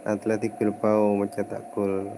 Atletico Bilbao mencetak gol